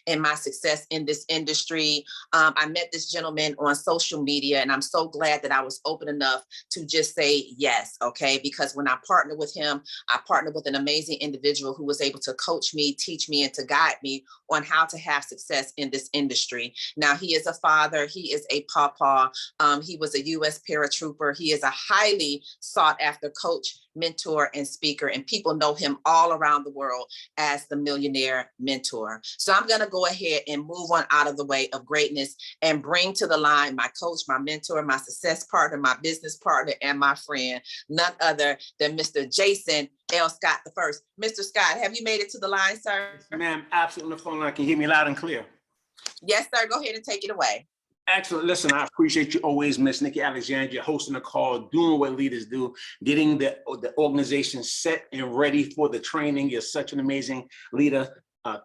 and my success in this industry. I met this gentleman on social media, and I'm so glad that I was open enough to just say yes, okay? Because when I partnered with him, I partnered with an amazing individual who was able to coach me, teach me, and to guide me on how to have success in this industry. Now, he is a father, he is a papa, he was a U.S. paratrooper, he is a highly sought after coach, mentor, and speaker, and people know him all around the world as the Millionaire Mentor. So I'm going to go ahead and move on out of the way of greatness and bring to the line my coach, my mentor, my success partner, my business partner, and my friend, none other than Mr. Jason L. Scott the First. Mr. Scott, have you made it to the line, sir? Yes, ma'am, absolutely. On the phone line, can you hear me loud and clear? Yes, sir. Go ahead and take it away. Excellent. Listen, I appreciate you always, Miss Nikki Alexandria, hosting the call, doing what leaders do, getting the organization set and ready for the training. You're such an amazing leader,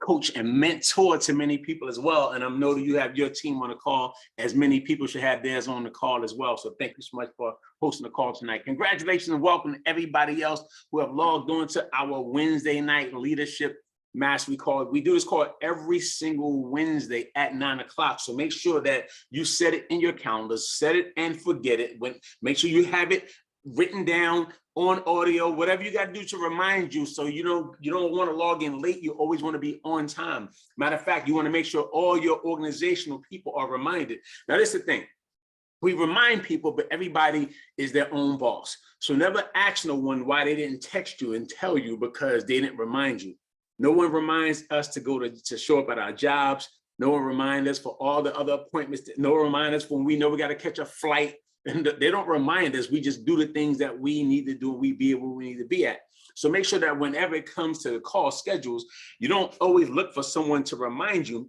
coach, and mentor to many people as well. And I know that you have your team on the call, as many people should have theirs on the call as well. So thank you so much for hosting the call tonight. Congratulations and welcome to everybody else who have logged on to our Wednesday night leadership mastery call. We do this call every single Wednesday at 9 o'clock. So make sure that you set it in your calendars, set it and forget it. Make sure you have it written down on audio, whatever you got to do to remind you. So you don't want to log in late. You always want to be on time. Matter of fact, you want to make sure all your organizational people are reminded. Now, this is the thing. We remind people, but everybody is their own boss. So never ask no one why they didn't text you and tell you because they didn't remind you. No one reminds us to show up at our jobs. No one reminds us for all the other appointments. No one reminds us when we know we got to catch a flight. And they don't remind us. We just do the things that we need to do. We be where we need to be at. So make sure that whenever it comes to the call schedules, you don't always look for someone to remind you.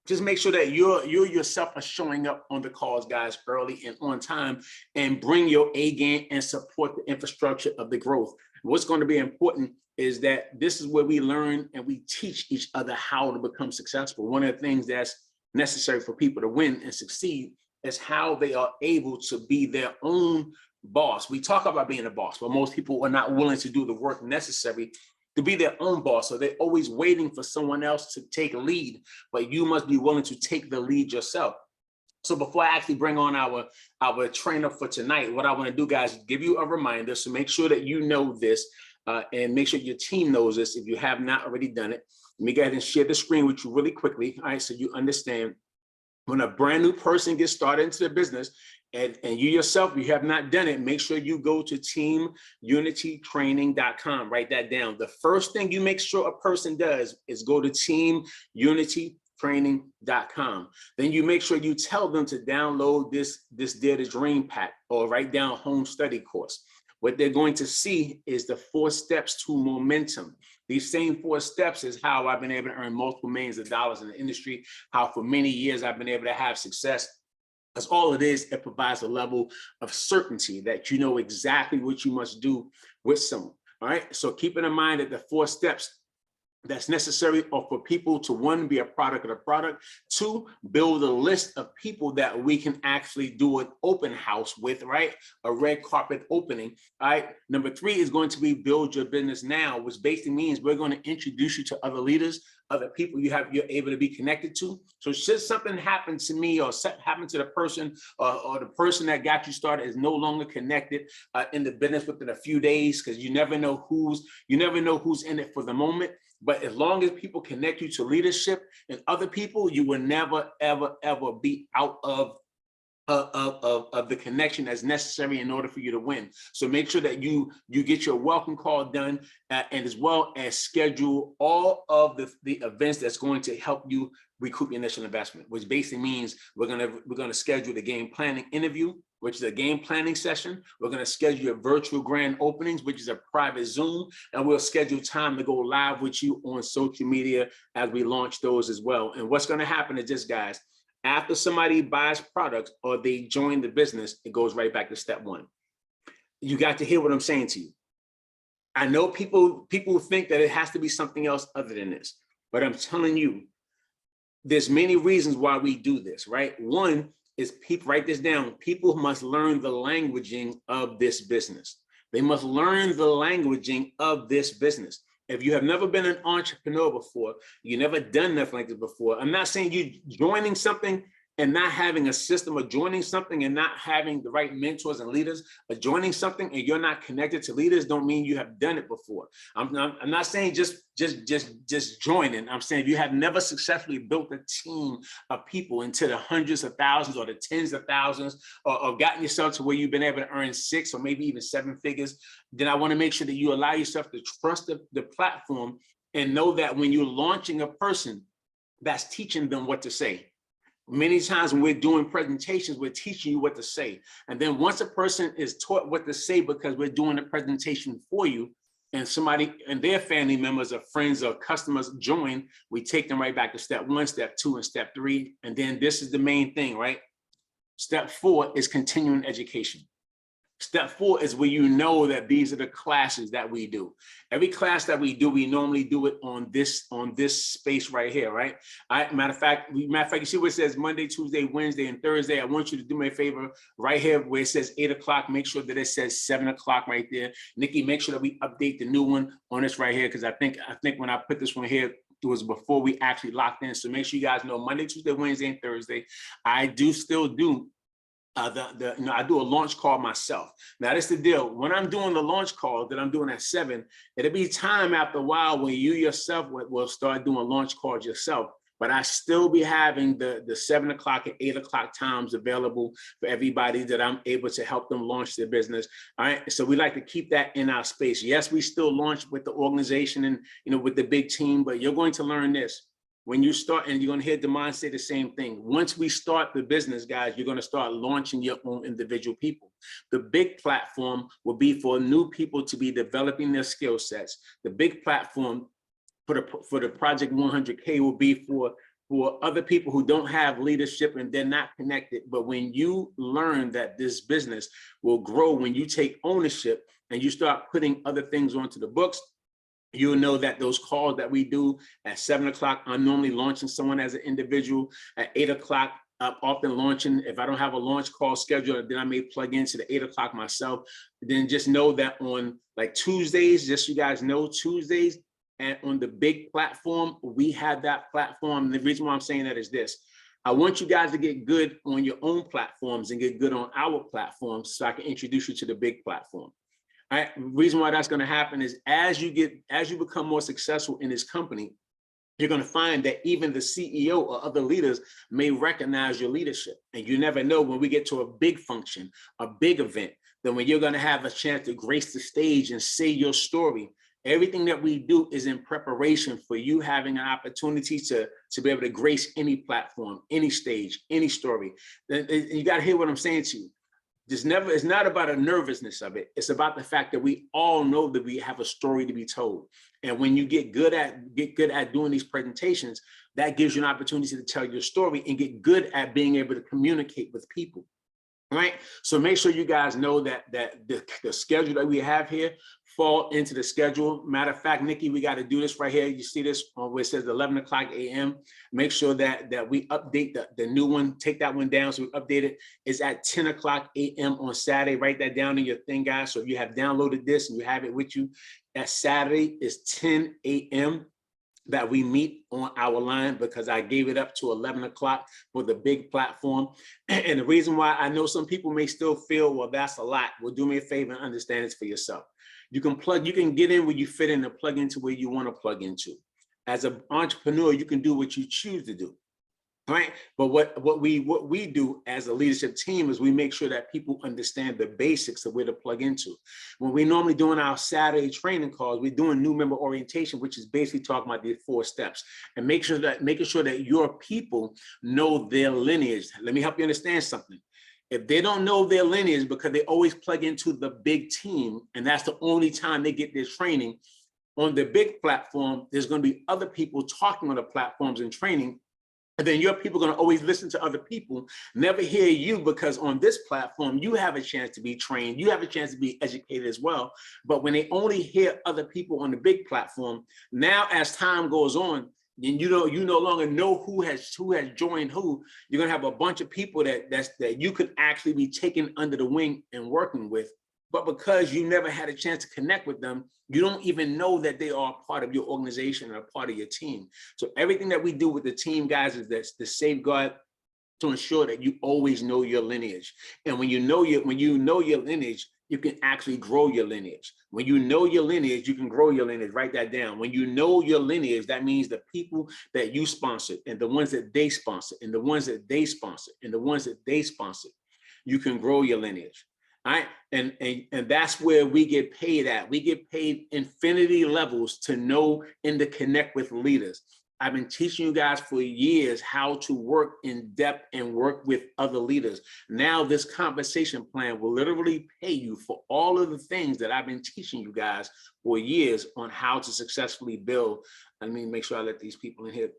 Just make sure that you yourself are showing up on the calls, guys, early and on time, and bring your A game and support the infrastructure of the growth. What's going to be important is that this is where we learn and we teach each other how to become successful. One of the things that's necessary for people to win and succeed is how they are able to be their own boss. We talk about being a boss, but most people are not willing to do the work necessary to be their own boss. So they're always waiting for someone else to take lead, but you must be willing to take the lead yourself. So before I actually bring on our trainer for tonight, what I want to do, guys, is give you a reminder. So make sure that you know this and make sure your team knows this if you have not already done it. Let me go ahead and share the screen with you really quickly. All right, so you understand when a brand new person gets started into the business and you yourself, you have not done it, make sure you go to teamunitytraining.com. Write that down. The first thing you make sure a person does is go to teamunitytraining.com. Then you make sure you tell them to download this Dare to Dream pack or write down home study course. What they're going to see is the 4 steps to momentum. These same 4 steps is how I've been able to earn multiple millions of dollars in the industry, how for many years I've been able to have success. That's all it is. It provides a level of certainty that you know exactly what you must do with someone. All right. So keeping in mind that the 4 steps that's necessary are for people to, 1, be a product of the product, 2, build a list of people that we can actually do an open house with, right? A red carpet opening, all right? Number 3 is going to be build your business now, which basically means we're going to introduce you to other leaders, other people you're able to be connected to. So should something happen to me or happen to the person or the person that got you started is no longer connected in the business within a few days, because you never know who's in it for the moment. But as long as people connect you to leadership and other people, you will never, ever, ever be out of the connection that's necessary in order for you to win. So make sure that you get your welcome call done and as well as schedule all of the events that's going to help you recoup your initial investment, which basically means we're gonna schedule the game planning interview, which is a game planning session. We're gonna schedule your virtual grand openings, which is a private Zoom, and we'll schedule time to go live with you on social media as we launch those as well. And what's gonna happen is this, guys, after somebody buys products or they join the business, it goes right back to step 1. You got to hear what I'm saying to you. I know people think that it has to be something else other than this, but I'm telling you, there's many reasons why we do this, right? 1 is, people, write this down, people must learn the languaging of this business. They must learn the languaging of this business. If you have never been an entrepreneur before, you never done nothing like this before, I'm not saying you joining something and not having a system, or joining something and not having the right mentors and leaders, or joining something and you're not connected to leaders don't mean you have done it before. I'm not saying just joining. I'm saying if you have never successfully built a team of people into the hundreds of thousands or the tens of thousands, or gotten yourself to where you've been able to earn 6 or maybe even 7 figures, then I want to make sure that you allow yourself to trust the platform and know that when you're launching a person, that's teaching them what to say. Many times when we're doing presentations, we're teaching you what to say. And then once a person is taught what to say because we're doing a presentation for you, and somebody and their family members or friends or customers join, we take them right back to step 1, step 2, and step 3. And then this is the main thing, right? Step 4 is continuing education. Step 4 is where you know that these are the classes that we do. Every class that we do, we normally do it on this space right here, right? Matter of fact, you see where it says Monday, Tuesday, Wednesday, and Thursday. I want you to do me a favor right here where it says 8 o'clock. Make sure that it says 7 o'clock right there. Nikki, make sure that we update the new one on this right here, because I think when I put this one here, it was before we actually locked in. So make sure you guys know Monday, Tuesday, Wednesday, and Thursday. I do still do I do a launch call myself. Now that's the deal. When I'm doing the launch call that I'm doing at 7, it'll be time after a while when you yourself will start doing launch calls yourself. But I still be having the 7 o'clock and 8 o'clock times available for everybody that I'm able to help them launch their business. All right. So we like to keep that in our space. Yes, we still launch with the organization and with the big team, but you're going to learn this. When you start, and you're going to hear Demond say the same thing. Once we start the business, guys, you're going to start launching your own individual people. The big platform will be for new people to be developing their skill sets. The big platform for the Project 100K will be for other people who don't have leadership and they're not connected. But when you learn that this business will grow, when you take ownership and you start putting other things onto the books, you'll know that those calls that we do at 7 o'clock, I'm normally launching someone as an individual. At 8 o'clock, I'm often launching. If I don't have a launch call scheduled, then I may plug into the 8 o'clock myself. Then just know that on like Tuesdays, just so you guys know, Tuesdays, and on the big platform, we have that platform. And the reason why I'm saying that is this. I want you guys to get good on your own platforms and get good on our platforms so I can introduce you to the big platform. The reason why that's going to happen is as you become more successful in this company, you're going to find that even the CEO or other leaders may recognize your leadership. And you never know when we get to a big function, a big event, then when you're going to have a chance to grace the stage and say your story. Everything that we do is in preparation for you having an opportunity to be able to grace any platform, any stage, any story. You got to hear what I'm saying to you. It's not about a nervousness of it. It's about the fact that we all know that we have a story to be told. And when you get good at doing these presentations, that gives you an opportunity to tell your story and get good at being able to communicate with people. Right. So make sure you guys know that the schedule that we have here fall into the schedule. Matter of fact, Nikki, we got to do this right here. You see this where it says 11 o'clock a.m. Make sure that we update the new one. Take that one down. So we update it. It's at 10 o'clock a.m. on Saturday. Write that down in your thing, guys. So if you have downloaded this and you have it with you, that Saturday is 10 a.m. that we meet on our line, because I gave it up to 11 o'clock for the big platform. And the reason why, I know some people may still feel, well, that's a lot. Well, do me a favor and understand this for yourself. You can get in where you fit in and plug into where you want to plug into. As an entrepreneur, you can do what you choose to do. Right. But what we do as a leadership team is we make sure that people understand the basics of where to plug into. When we're normally doing our Saturday training calls, we're doing new member orientation, which is basically talking about the 4 steps and making sure that your people know their lineage. Let me help you understand something. If they don't know their lineage because they always plug into the big team, and that's the only time they get this training, on the big platform, there's going to be other people talking on the platforms and training. And then your people are going to always listen to other people, never hear you, because on this platform, you have a chance to be trained. You have a chance to be educated as well. But when they only hear other people on the big platform, now as time goes on, and you no longer know who has joined who, you're going to have a bunch of people that you could actually be taken under the wing and working with. but because you never had a chance to connect with them, you don't even know that they are a part of your organization and a part of your team. So everything that we do with the team, guys, is that's the safeguard to ensure that you always know your lineage. And when you know your lineage, you can actually grow your lineage. When you know your lineage, you can grow your lineage. Write that down. When you know your lineage, that means the people that you sponsored and the ones that they sponsor and the ones that they sponsor and the ones that they sponsor, you can grow your lineage. All right. And that's where we get paid at. We get paid infinity levels to know and to connect with leaders. I've been teaching you guys for years how to work in depth and work with other leaders. Now this compensation plan will literally pay you for all of the things that I've been teaching you guys for years on how to successfully build. Let me make sure I let these people in here.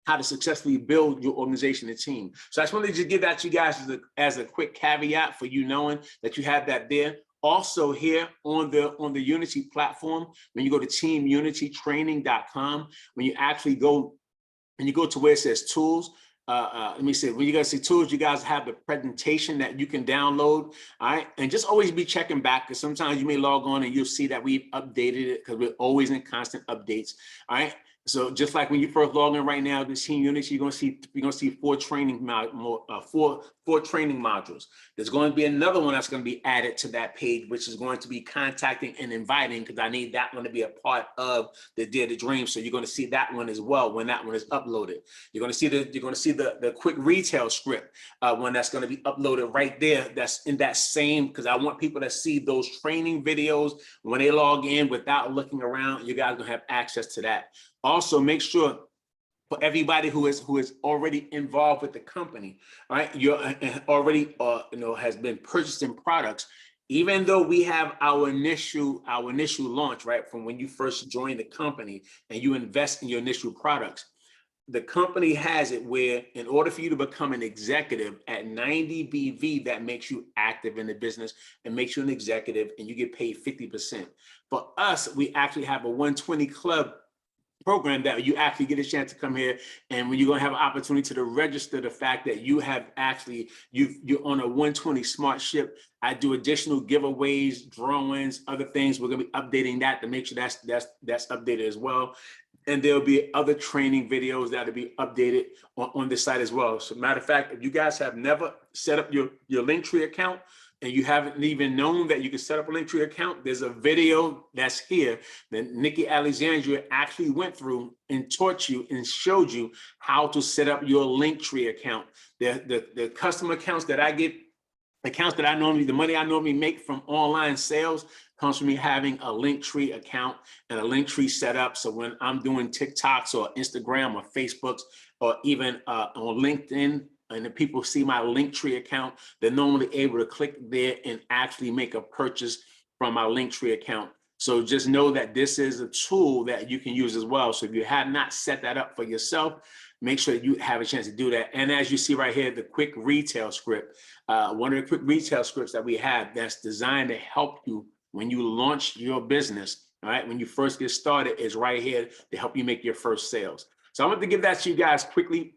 How to successfully build your organization and team. So I just wanted to just give that to you guys as a quick caveat for you knowing that you have that there. Also here on the Unity platform, when you go to teamunitytraining.com, when you actually go and you go to where it says tools, let me see, when you guys see tools, you guys have the presentation that you can download. All right. And just always be checking back, because sometimes you may log on and you'll see that we've updated it, because we're always in constant updates. All right. So just like when you first log in right now, the Team Unity, you're gonna see four training modules. There's going to be another one that's going to be added to that page, which is going to be contacting and inviting, because I need that one to be a part of the Dare to Dream. So you're going to see that one as well when that one is uploaded. You're going to see the quick retail script when that's going to be uploaded right there. That's in that same, because I want people to see those training videos when they log in without looking around. You guys are going to have access to that. Also, make sure for everybody who is already involved with the company, right? You're already has been purchasing products. Even though we have our initial launch, right, from when you first join the company and you invest in your initial products, the company has it where in order for you to become an executive at 90 BV, that makes you active in the business and makes you an executive, and you get paid 50%. For us, we actually have a 120 club program that you actually get a chance to come here, and when you're going to have an opportunity to register the fact that you have actually you're on a 120 smart ship. I do additional giveaways, drawings, other things. We're going to be updating that to make sure that's updated as well. And there'll be other training videos that'll be updated on this site as well. So matter of fact, if you guys have never set up your Linktree account, and you haven't even known that you can set up a Linktree account, there's a video that's here that Nikki Alexandria actually went through and taught you and showed you how to set up your Linktree account. The customer accounts that I get, accounts that the money I normally make from online sales comes from me having a Linktree account and a Linktree set up. So when I'm doing TikToks or Instagram or Facebooks or even on LinkedIn, and the people see my Linktree account, they're normally able to click there and actually make a purchase from my Linktree account. So just know that this is a tool that you can use as well. So if you have not set that up for yourself, make sure you have a chance to do that. And as you see right here, the quick retail script, one of the quick retail scripts that we have that's designed to help you when you launch your business, all right, when you first get started, is right here to help you make your first sales. So I want to give that to you guys quickly,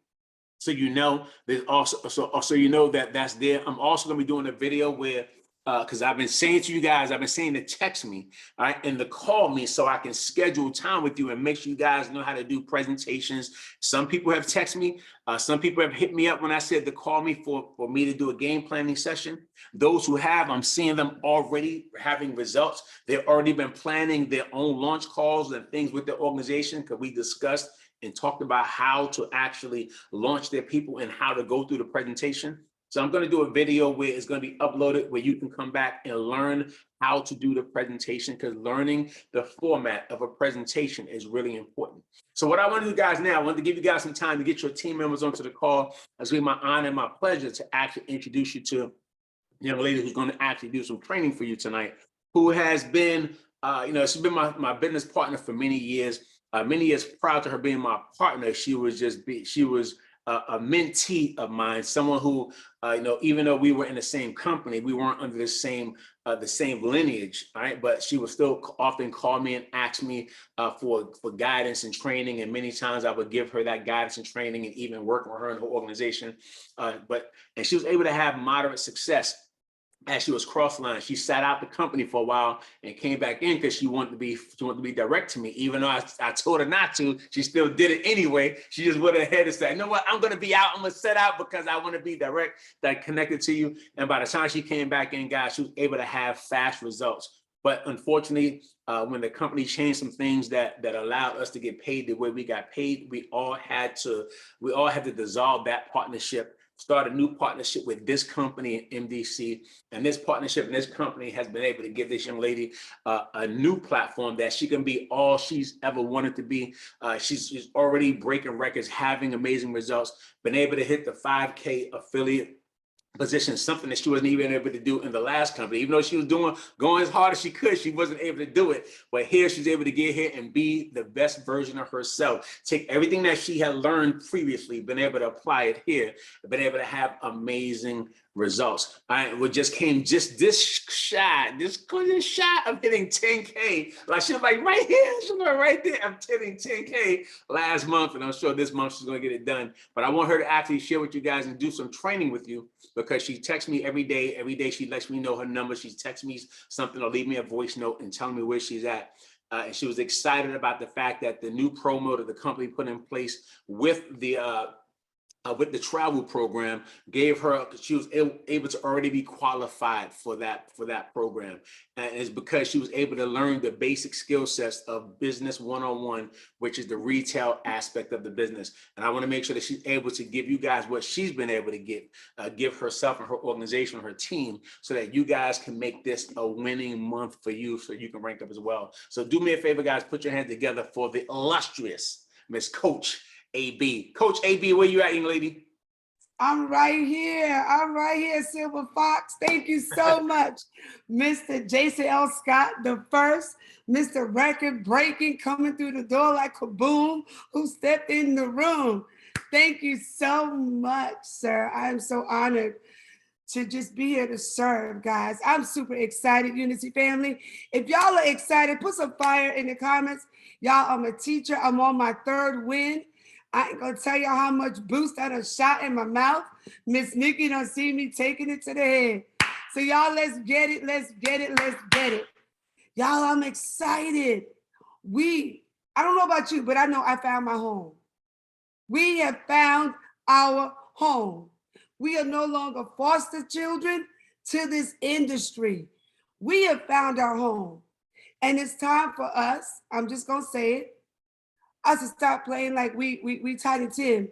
so you know. There's also so you know that that's there. I'm also going to be doing a video where because I've been saying to you guys, I've been saying to text me, all right, and to call me so I can schedule time with you and make sure you guys know how to do presentations. Some people have texted me. Some people have hit me up when I said to call me for me to do a game planning session. Those who have, I'm seeing them already having results. They've already been planning their own launch calls and things with their organization, because we discussed and talked about how to actually launch their people and how to go through the presentation. So I'm going to do a video where it's going to be uploaded where you can come back and learn how to do the presentation, because learning the format of a presentation is really important. So what I want to do, guys, now, I want to give you guys some time to get your team members onto the call. It's really my honor and my pleasure to actually introduce you to a young lady who's going to actually do some training for you tonight, who has been, she's been my business partner for many years. Many years prior to her being my partner, she was a mentee of mine, someone who, even though we were in the same company, we weren't under the same lineage, right? But she would still often call me and ask me for guidance and training, and many times I would give her that guidance and training, and even work with her in her organization. And she was able to have moderate success as she was cross-line, she sat out the company for a while and came back in because she wanted to be direct to me. Even though I told her not to, she still did it anyway. She just went ahead and said, you know what, I'm going to be out. I'm going to set out because I want to be direct, that connected to you. And by the time she came back in, guys, she was able to have fast results. But unfortunately, when the company changed some things that allowed us to get paid the way we got paid, we all had to dissolve that partnership, start a new partnership with this company in MDC. And this partnership and this company has been able to give this young lady a new platform that she can be all she's ever wanted to be. She's already breaking records, having amazing results, been able to hit the 5K affiliate position, something that she wasn't even able to do in the last company. Even though she was going as hard as she could, she wasn't able to do it. But here she's able to get here and be the best version of herself. Take everything that she had learned previously, been able to apply it here, been able to have amazing results. We just came this shy of hitting 10K. Like she was like right here, she was right there. I'm hitting 10K last month, and I'm sure this month she's gonna get it done. But I want her to actually share with you guys and do some training with you, because she texts me every day. Every day she lets me know her number. She texts me something or leave me a voice note and telling me where she's at. And she was excited about the fact that the new promo that the company put in place with the travel program gave her, she was able to already be qualified for that program. And it's because she was able to learn the basic skill sets of business 101, which is the retail aspect of the business. And I want to make sure that she's able to give you guys what she's been able to give herself and her organization, her team, so that you guys can make this a winning month for you, so you can rank up as well. So do me a favor, guys, put your hands together for the illustrious Miss Coach AB. Coach AB, where you at, young lady? I'm right here, Silver Fox. Thank you so much, Mr. Jason L. Scott, the first, Mr. Record Breaking, coming through the door like kaboom, who stepped in the room. Thank you so much, sir. I am so honored to just be here to serve, guys. I'm super excited, Unity family. If y'all are excited, put some fire in the comments. Y'all, I'm a teacher. I'm on my 3rd win. I ain't gonna tell y'all how much boost I done shot in my mouth. Miss Nikki done see me taking it to the head. So y'all, let's get it, let's get it, let's get it. Y'all, I'm excited. I don't know about you, but I know I found my home. We have found our home. We are no longer foster children to this industry. We have found our home. And it's time for us, I'm just gonna say it, us to stop playing like we Tiny Tim.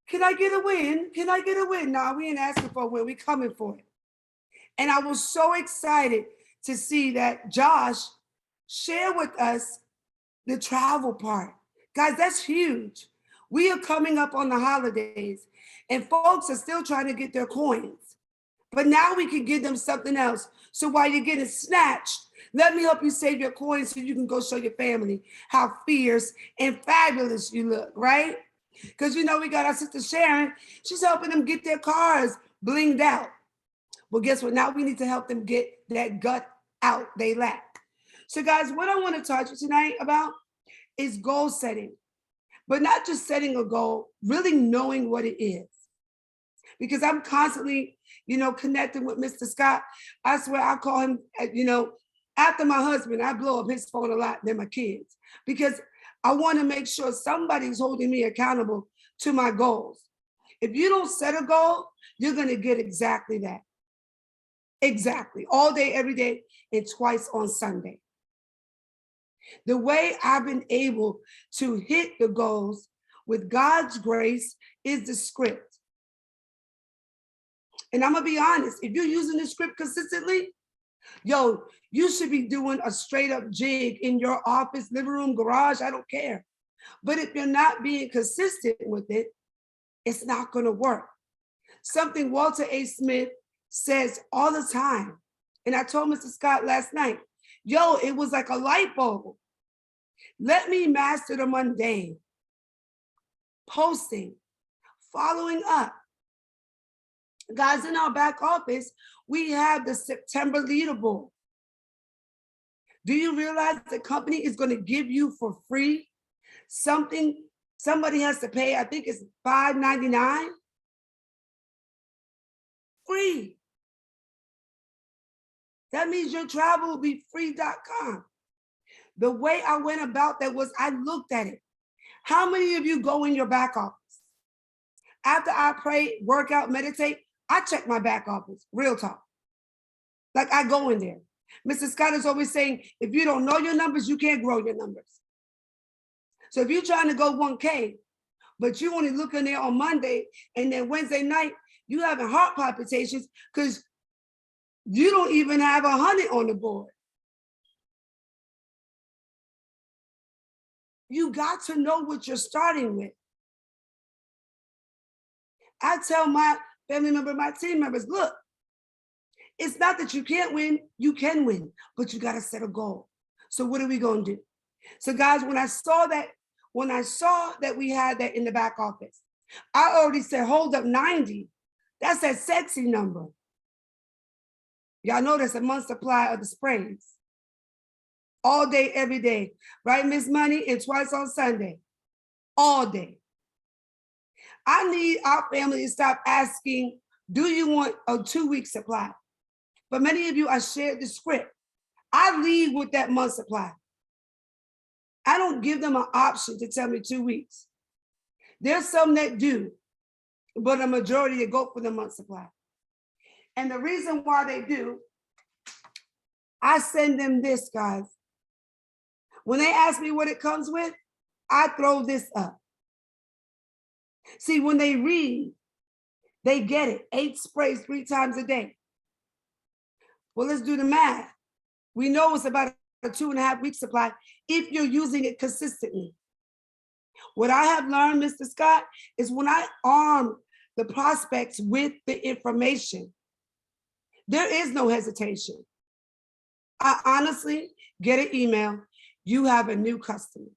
Can I get a win? Can I get a win? No, we ain't asking for a win. We coming for it. And I was so excited to see that Josh share with us the travel part. Guys, that's huge. We are coming up on the holidays and folks are still trying to get their coins. But now we can give them something else. So while you're getting snatched, let me help you save your coins so you can go show your family how fierce and fabulous you look, right? Because you know we got our sister Sharon. She's helping them get their cars blinged out. Well, guess what? Now we need to help them get that gut out they lack. So guys, what I want to talk to you tonight about is goal setting. But not just setting a goal, really knowing what it is. Because I'm constantly, connecting with Mr. Scott. I swear I call him, after my husband, I blow up his phone a lot than my kids, because I want to make sure somebody's holding me accountable to my goals. If you don't set a goal, you're going to get exactly that. Exactly. All day, every day, and twice on Sunday. The way I've been able to hit the goals with God's grace is the script. And I'm going to be honest, if you're using the script consistently, you should be doing a straight up jig in your office, living room, garage, I don't care. But if you're not being consistent with it, it's not going to work. Something Walter A. Smith says all the time. And I told Mr. Scott last night, it was like a light bulb. Let me master the mundane. Posting, following up. Guys, in our back office, we have the September leaderboard. Do you realize the company is going to give you for free something somebody has to pay? I think it's $5.99. Free. That means your travel will be free.com. The way I went about that was I looked at it. How many of you go in your back office? After I pray, work out, meditate, I check my back office, real talk. Like I go in there. Mr. Scott is always saying, if you don't know your numbers, you can't grow your numbers. So if you're trying to go 1K, but you only look in there on Monday and then Wednesday night, you having heart palpitations because you don't even have 100 on the board. You got to know what you're starting with. I tell my family member, my team members, look, it's not that you can't win, you can win, but you got to set a goal. So what are we going to do? So guys, when I saw that we had that in the back office, I already said, hold up, 90. That's that sexy number. Y'all know that's a month supply of the sprays. All day, every day, right, Miss Money? And twice on Sunday, all day. I need our family to stop asking, do you want a 2-week supply? But many of you, I shared the script. I lead with that month supply. I don't give them an option to tell me 2 weeks. There's some that do, but a majority that go for the month supply. And the reason why they do, I send them this, guys. When they ask me what it comes with, I throw this up. See, when they read, they get it. 8 sprays 3 times a day. Well, let's do the math. We know it's about a 2.5-week supply if you're using it consistently. What I have learned, Mr. Scott, is when I arm the prospects with the information, there is no hesitation. I honestly get an email, you have a new customer.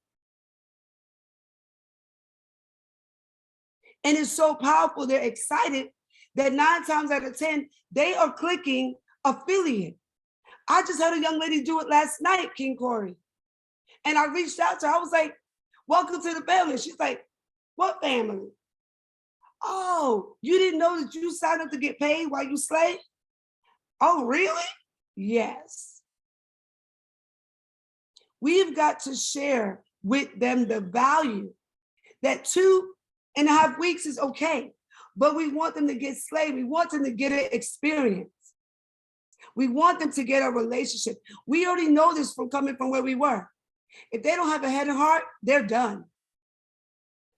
And it's so powerful, they're excited that 9 times out of 10, they are clicking affiliate. I just had a young lady do it last night, King Corey. And I reached out to her, I was like, welcome to the family. She's like, what family? Oh, you didn't know that you signed up to get paid while you slay? Oh, really? Yes. We've got to share with them the value that 2.5 weeks is okay, but we want them to get slayed. We want them to get an experience. We want them to get a relationship. We already know this from coming from where we were. If they don't have a head and heart, they're done.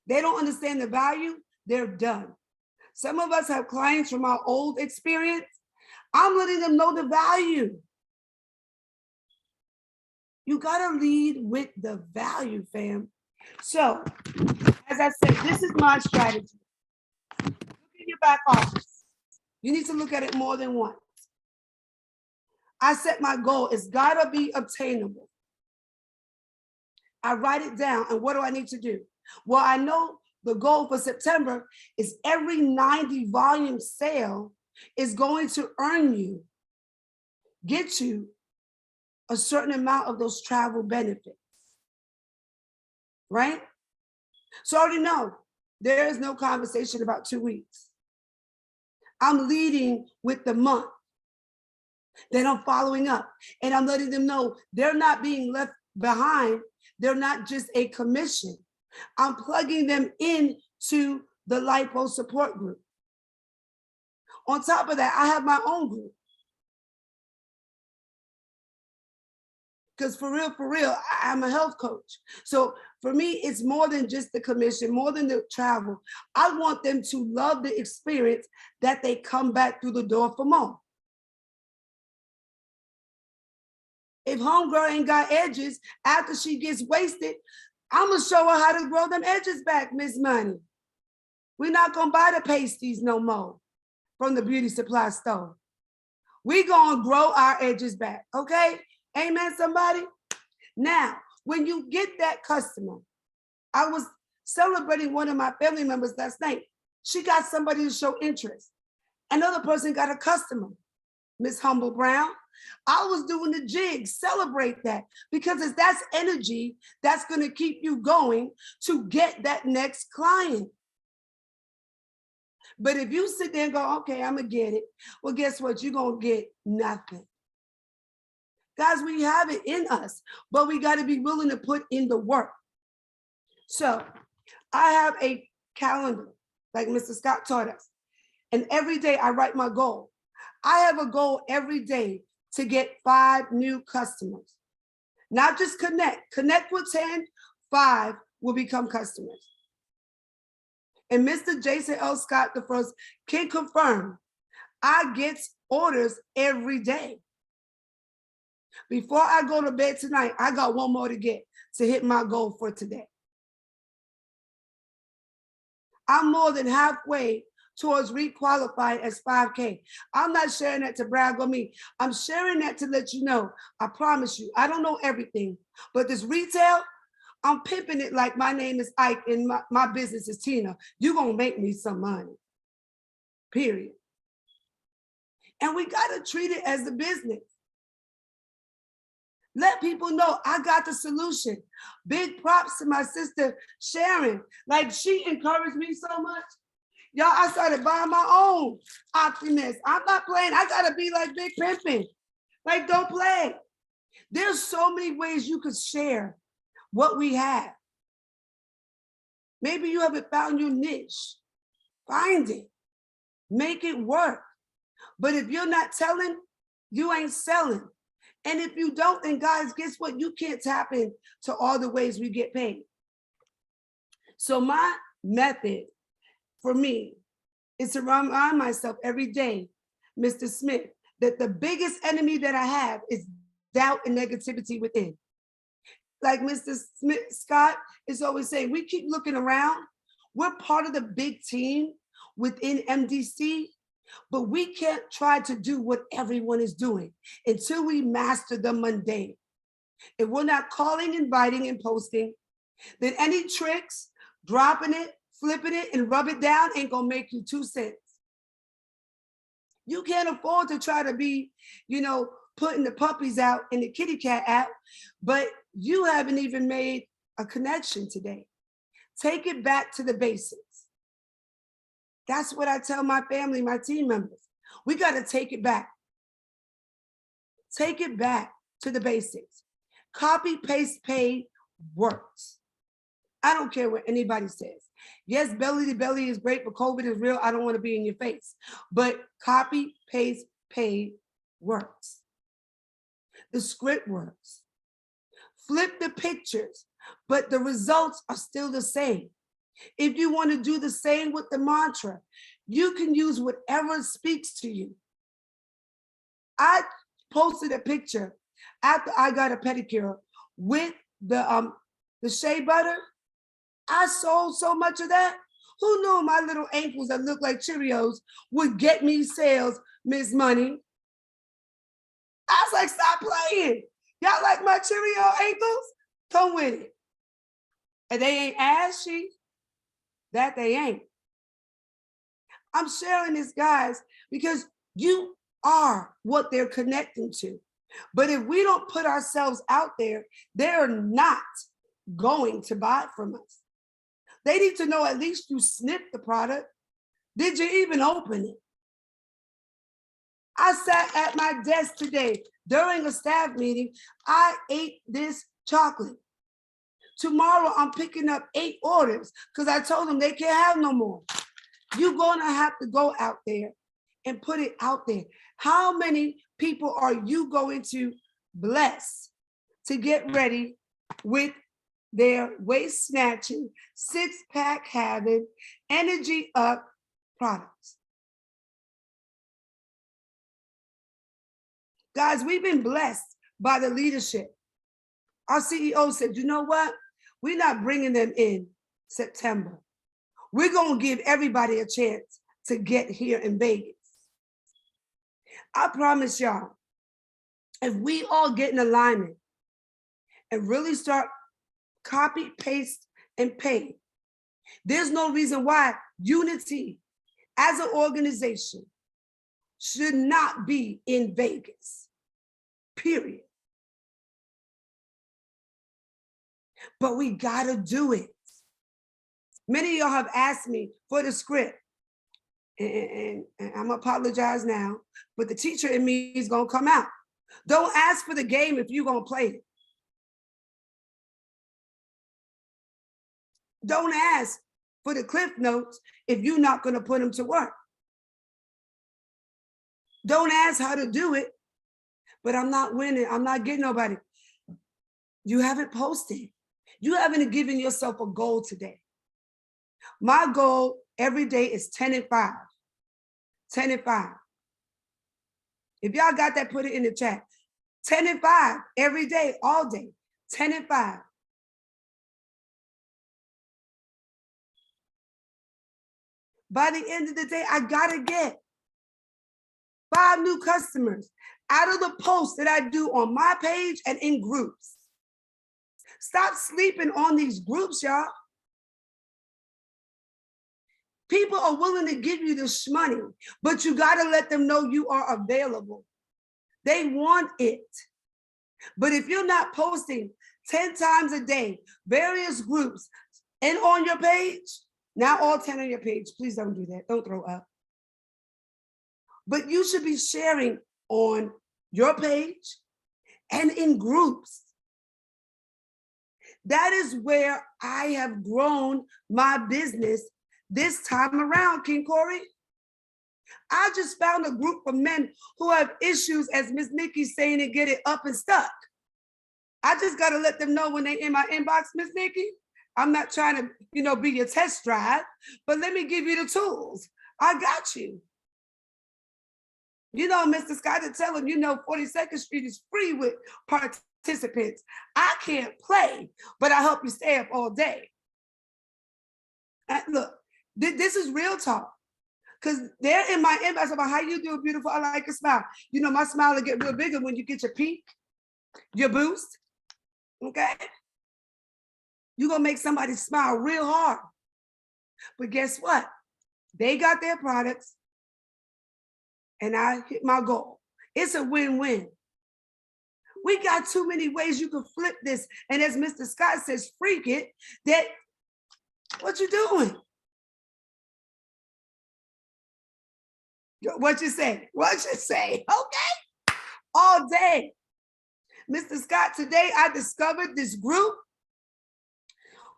They don't understand the value, they're done. Some of us have clients from our old experience. I'm letting them know the value. You gotta lead with the value, fam. So, as I said, this is my strategy. Look in your back office. You need to look at it more than once. I set my goal, it's gotta be obtainable. I write it down, and what do I need to do? Well, I know the goal for September is every 90 volume sale is going to get you a certain amount of those travel benefits, right? So I already know there is no conversation about 2 weeks. I'm leading with the month. Then I'm following up and I'm letting them know they're not being left behind. They're not just a commission. I'm plugging them into the LiPo support group. On top of that, I have my own group. Because for real, I'm a health coach. So for me, it's more than just the commission, more than the travel. I want them to love the experience that they come back through the door for more. If homegirl ain't got edges after she gets wasted, I'm gonna show her how to grow them edges back, Miss Money. We're not gonna buy the pasties no more from the beauty supply store. We gonna grow our edges back, okay? Amen, somebody? Now, when you get that customer, I was celebrating one of my family members last night. She got somebody to show interest. Another person got a customer, Miss Humble Brown. I was doing the jig, celebrate that, because that's energy that's gonna keep you going to get that next client. But if you sit there and go, okay, I'm gonna get it, well, guess what? You're gonna get nothing. Guys, we have it in us, but we got to be willing to put in the work. So I have a calendar, like Mr. Scott taught us, and every day I write my goal. I have a goal every day to get 5 new customers. Not just connect with 10, 5 will become customers. And Mr. Jason L. Scott I can confirm I get orders every day. Before I go to bed tonight, I got one more to get to hit my goal for today. I'm more than halfway towards requalifying as 5K. I'm not sharing that to brag on me. I'm sharing that to let you know, I promise you, I don't know everything, but this retail, I'm pimping it like my name is Ike and my business is Tina. You're gonna make me some money, period. And we gotta treat it as a business. Let people know I got the solution. Big props to my sister, Sharon. Like, she encouraged me so much. Y'all, I started buying my own Optimist. I'm not playing. I gotta be like Big Pimpin'. Like, don't play. There's so many ways you could share what we have. Maybe you haven't found your niche. Find it. Make it work. But if you're not telling, you ain't selling. And if you don't, then guys, guess what? You can't tap into all the ways we get paid. So my method for me is to remind myself every day, Mr. Smith, that the biggest enemy that I have is doubt and negativity within. Like Mr. Scott is always saying, we keep looking around. We're part of the big team within MDC, but we can't try to do what everyone is doing until we master the mundane. If we're not calling, inviting, and posting, then any tricks, dropping it, flipping it, and rub it down ain't gonna make you 2 cents. You can't afford to try to be, putting the puppies out in the kitty cat app, but you haven't even made a connection today. Take it back to the basics. That's what I tell my family, my team members. We got to take it back. Take it back to the basics. Copy, paste, pay works. I don't care what anybody says. Yes, belly to belly is great, but COVID is real. I don't want to be in your face. But copy, paste, pay works. The script works. Flip the pictures, but the results are still the same. If you want to do the same with the mantra, you can use whatever speaks to you. I posted a picture after I got a pedicure with the shea butter. I sold so much of that. Who knew my little ankles that look like Cheerios would get me sales, Miss Money? I was like, stop playing. Y'all like my Cheerio ankles? Come with it. And they ain't ashy. That they ain't. I'm sharing this, guys, because you are what they're connecting to. But if we don't put ourselves out there, they're not going to buy from us. They need to know at least you sniffed the product. Did you even open it? I sat at my desk today during a staff meeting. I ate this chocolate. Tomorrow, I'm picking up 8 orders because I told them they can't have no more. You're going to have to go out there and put it out there. How many people are you going to bless to get ready with their waist snatching, 6-pack having, energy up products? Guys, we've been blessed by the leadership. Our CEO said, you know what? We're not bringing them in September. We're going to give everybody a chance to get here in Vegas. I promise y'all, if we all get in alignment and really start copy, paste, and pay, there's no reason why Unity as an organization should not be in Vegas, period. But we gotta do it. Many of y'all have asked me for the script, and I'm gonna apologize now, but the teacher in me is gonna come out. Don't ask for the game if you're going to play it. Don't ask for the cliff notes if you're not going to put them to work. Don't ask how to do it, but I'm not winning. I'm not getting nobody. You haven't posted. You haven't given yourself a goal today. My goal every day is 10 and 5. 10 and 5. If y'all got that, put it in the chat. 10 and 5 every day, all day. 10 and 5. By the end of the day, I gotta get 5 new customers out of the posts that I do on my page and in groups. Stop sleeping on these groups, y'all. People are willing to give you this money, but you gotta let them know you are available. They want it. But if you're not posting 10 times a day, various groups, and on your page, not all 10 on your page, please don't do that, don't throw up. But you should be sharing on your page and in groups. That is where I have grown my business this time around, King Corey. I just found a group of men who have issues, as Miss Nikki's saying, and get it up and stuck. I just got to let them know when they in my inbox, Miss Nikki, I'm not trying to, be your test drive, but let me give you the tools. I got you. Mr. Scott, to tell him, 42nd Street is free with participants. I can't play, but I help you stay up all day. And look, this is real talk. Because they're in my inbox about how you do beautiful, I like a smile. My smile will get real bigger when you get your peak, your boost, okay? You're going to make somebody smile real hard. But guess what? They got their products, and I hit my goal. It's a win-win. We got too many ways you can flip this. And as Mr. Scott says, freak it, that what you doing? What you say? What you say? Okay. All day. Mr. Scott, today I discovered this group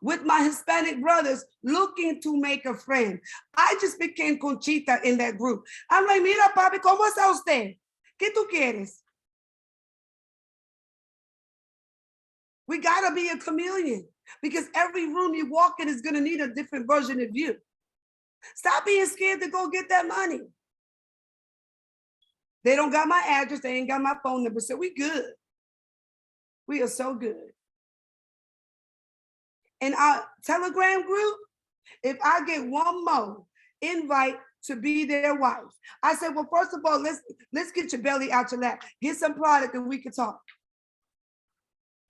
with my Hispanic brothers looking to make a friend. I just became Conchita in that group. I'm like, mira, papi, ¿cómo está usted? ¿Qué tú quieres? We gotta be a chameleon because every room you walk in is gonna need a different version of you. Stop being scared to go get that money. They don't got my address, they ain't got my phone number, so we good. We are so good. In our Telegram group, if I get one more invite to be their wife, I said, well, first of all, let's get your belly out your lap. Get some product and we can talk.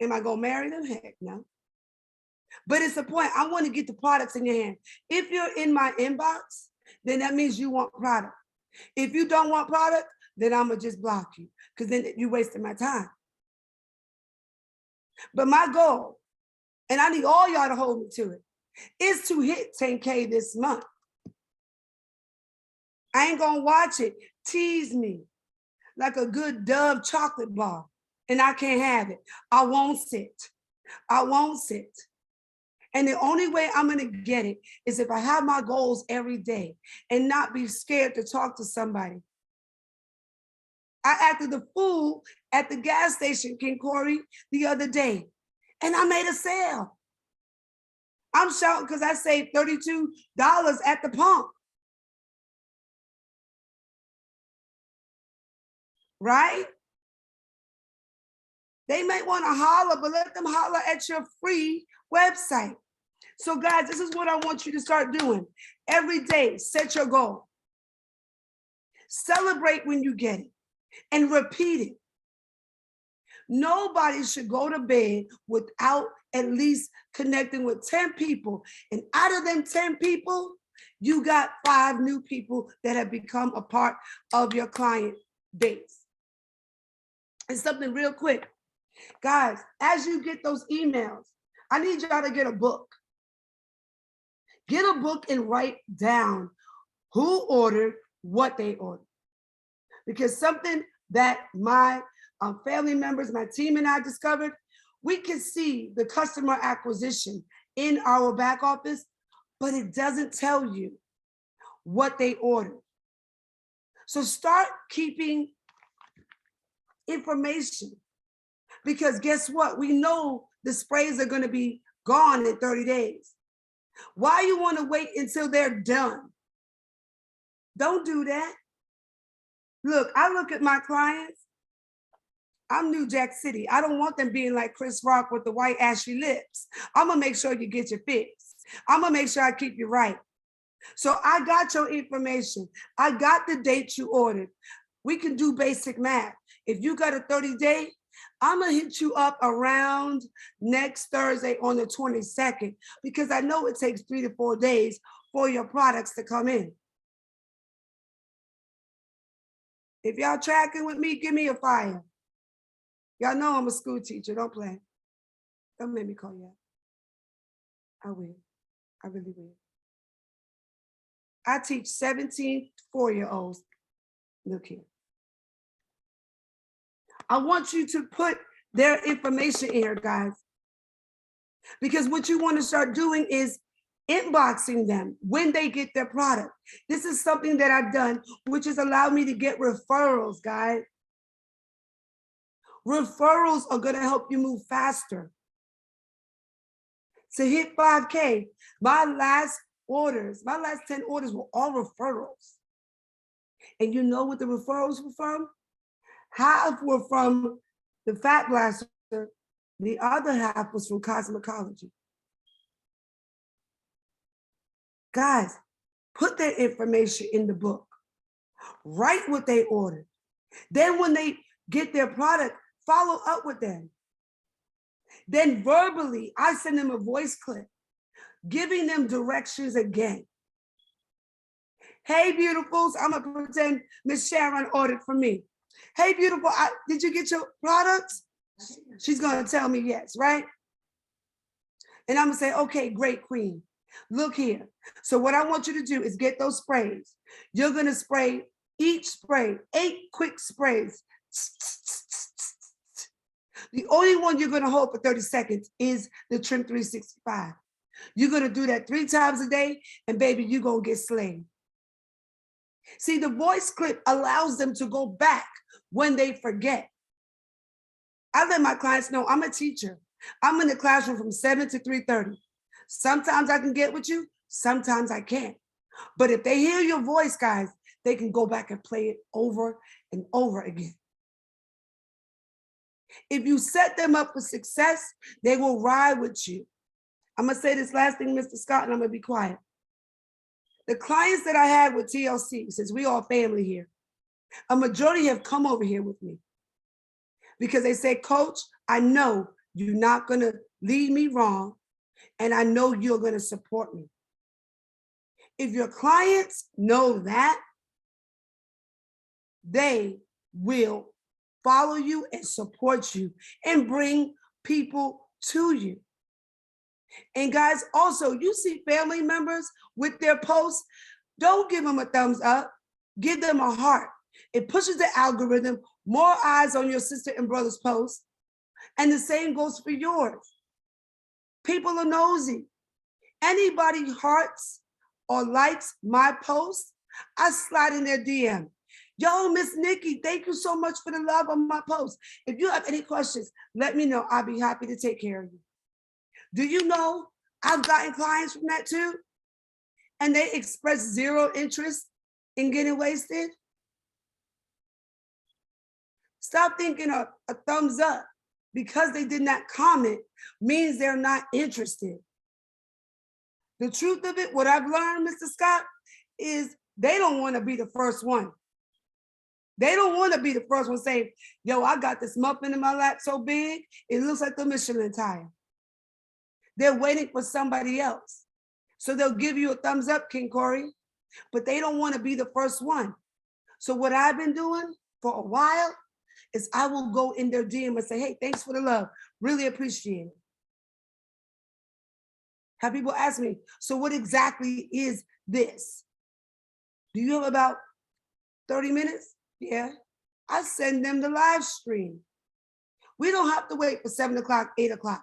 Am I gonna marry them? Heck no. But it's the point, I wanna get the products in your hand. If you're in my inbox, then that means you want product. If you don't want product, then I'm gonna just block you because then you're wasting my time. But my goal, and I need all y'all to hold me to it, is to hit 10K this month. I ain't gonna watch it tease me like a good Dove chocolate bar, and I can't have it. I won't sit. I won't sit. And the only way I'm gonna get it is if I have my goals every day and not be scared to talk to somebody. I acted the fool at the gas station, King Corey, the other day, and I made a sale. I'm shouting because I saved $32 at the pump. Right? They might want to holler, but let them holler at your free website. So guys, this is what I want you to start doing. Every day, set your goal. Celebrate when you get it and repeat it. Nobody should go to bed without at least connecting with 10 people. And out of them 10 people, you got 5 new people that have become a part of your client base. And something real quick. Guys, as you get those emails, I need y'all to get a book. Get a book and write down who ordered what they ordered. Because something that my family members, my team and I discovered, we can see the customer acquisition in our back office, but it doesn't tell you what they ordered. So start keeping information, because guess what? We know the sprays are going to be gone in 30 days. Why you want to wait until they're done? Don't do that. Look, I look at my clients. I'm New Jack City. I don't want them being like Chris Rock with the white ashy lips. I'm gonna make sure you get your fix. I'm gonna make sure I keep you right. So I got your information. I got the date you ordered. We can do basic math. If you got a 30-day, I'm gonna hit you up around next Thursday on the 22nd, because I know it takes 3 to 4 days for your products to come in. If y'all tracking with me, give me a fire. Y'all know I'm a school teacher, don't play. Don't make me call you out. I will, I really will. I teach 17 4-year-olds. Look here. I want you to put their information in here, guys. Because what you want to start doing is inboxing them when they get their product. This is something that I've done, which has allowed me to get referrals, guys. Referrals are going to help you move faster. To hit 5K, my last 10 orders were all referrals. And you know what the referrals were from? Half were from the Fat Blaster, the other half was from cosmetology. Guys, put their information in the book. Write what they ordered. Then when they get their product, follow up with them. Then verbally, I send them a voice clip, giving them directions again. Hey, beautifuls, I'm gonna pretend Miss Sharon ordered from me. Hey, beautiful, did you get your products? She's gonna tell me yes, right? And I'm gonna say, okay, great, queen. Look here. So what I want you to do is get those sprays. You're gonna spray each spray, 8 quick sprays. The only one you're gonna hold for 30 seconds is the Trim 365. You're gonna do that 3 times a day, and baby, you're gonna get slayed. See, the voice clip allows them to go back when they forget. I let my clients know I'm a teacher. I'm in the classroom from 7 to 3:30. Sometimes I can get with you, sometimes I can't. But if they hear your voice, guys, they can go back and play it over and over again. If you set them up for success, they will ride with you. I'm gonna say this last thing, Mr. Scott, and I'm gonna be quiet. The clients that I had with TLC, since we all family here, a majority have come over here with me because they say, Coach, I know you're not gonna lead me wrong, and I know you're gonna support me. If your clients know that, they will follow you and support you and bring people to you. And guys, also, you see family members with their posts, don't give them a thumbs up, give them a heart. It pushes the algorithm, more eyes on your sister and brother's posts, and the same goes for yours. People are nosy. Anybody hearts or likes my post, I slide in their DM. Yo, Miss Nikki, thank you so much for the love on my post. If you have any questions, let me know. I'll be happy to take care of you. Do you know I've gotten clients from that too? And they express zero interest in getting wasted? Stop thinking a thumbs up because they did not comment means they're not interested. The truth of it, what I've learned, Mr. Scott, is they don't want to be the first one. They don't want to be the first one saying, yo, I got this muffin in my lap so big, it looks like the Michelin tire. They're waiting for somebody else. So they'll give you a thumbs up, King Corey, but they don't want to be the first one. So what I've been doing for a while is I will go in their DM and say, hey, thanks for the love. Really appreciate it. Have people ask me, so what exactly is this? Do you have about 30 minutes? Yeah. I send them the live stream. We don't have to wait for 7 o'clock, 8 o'clock.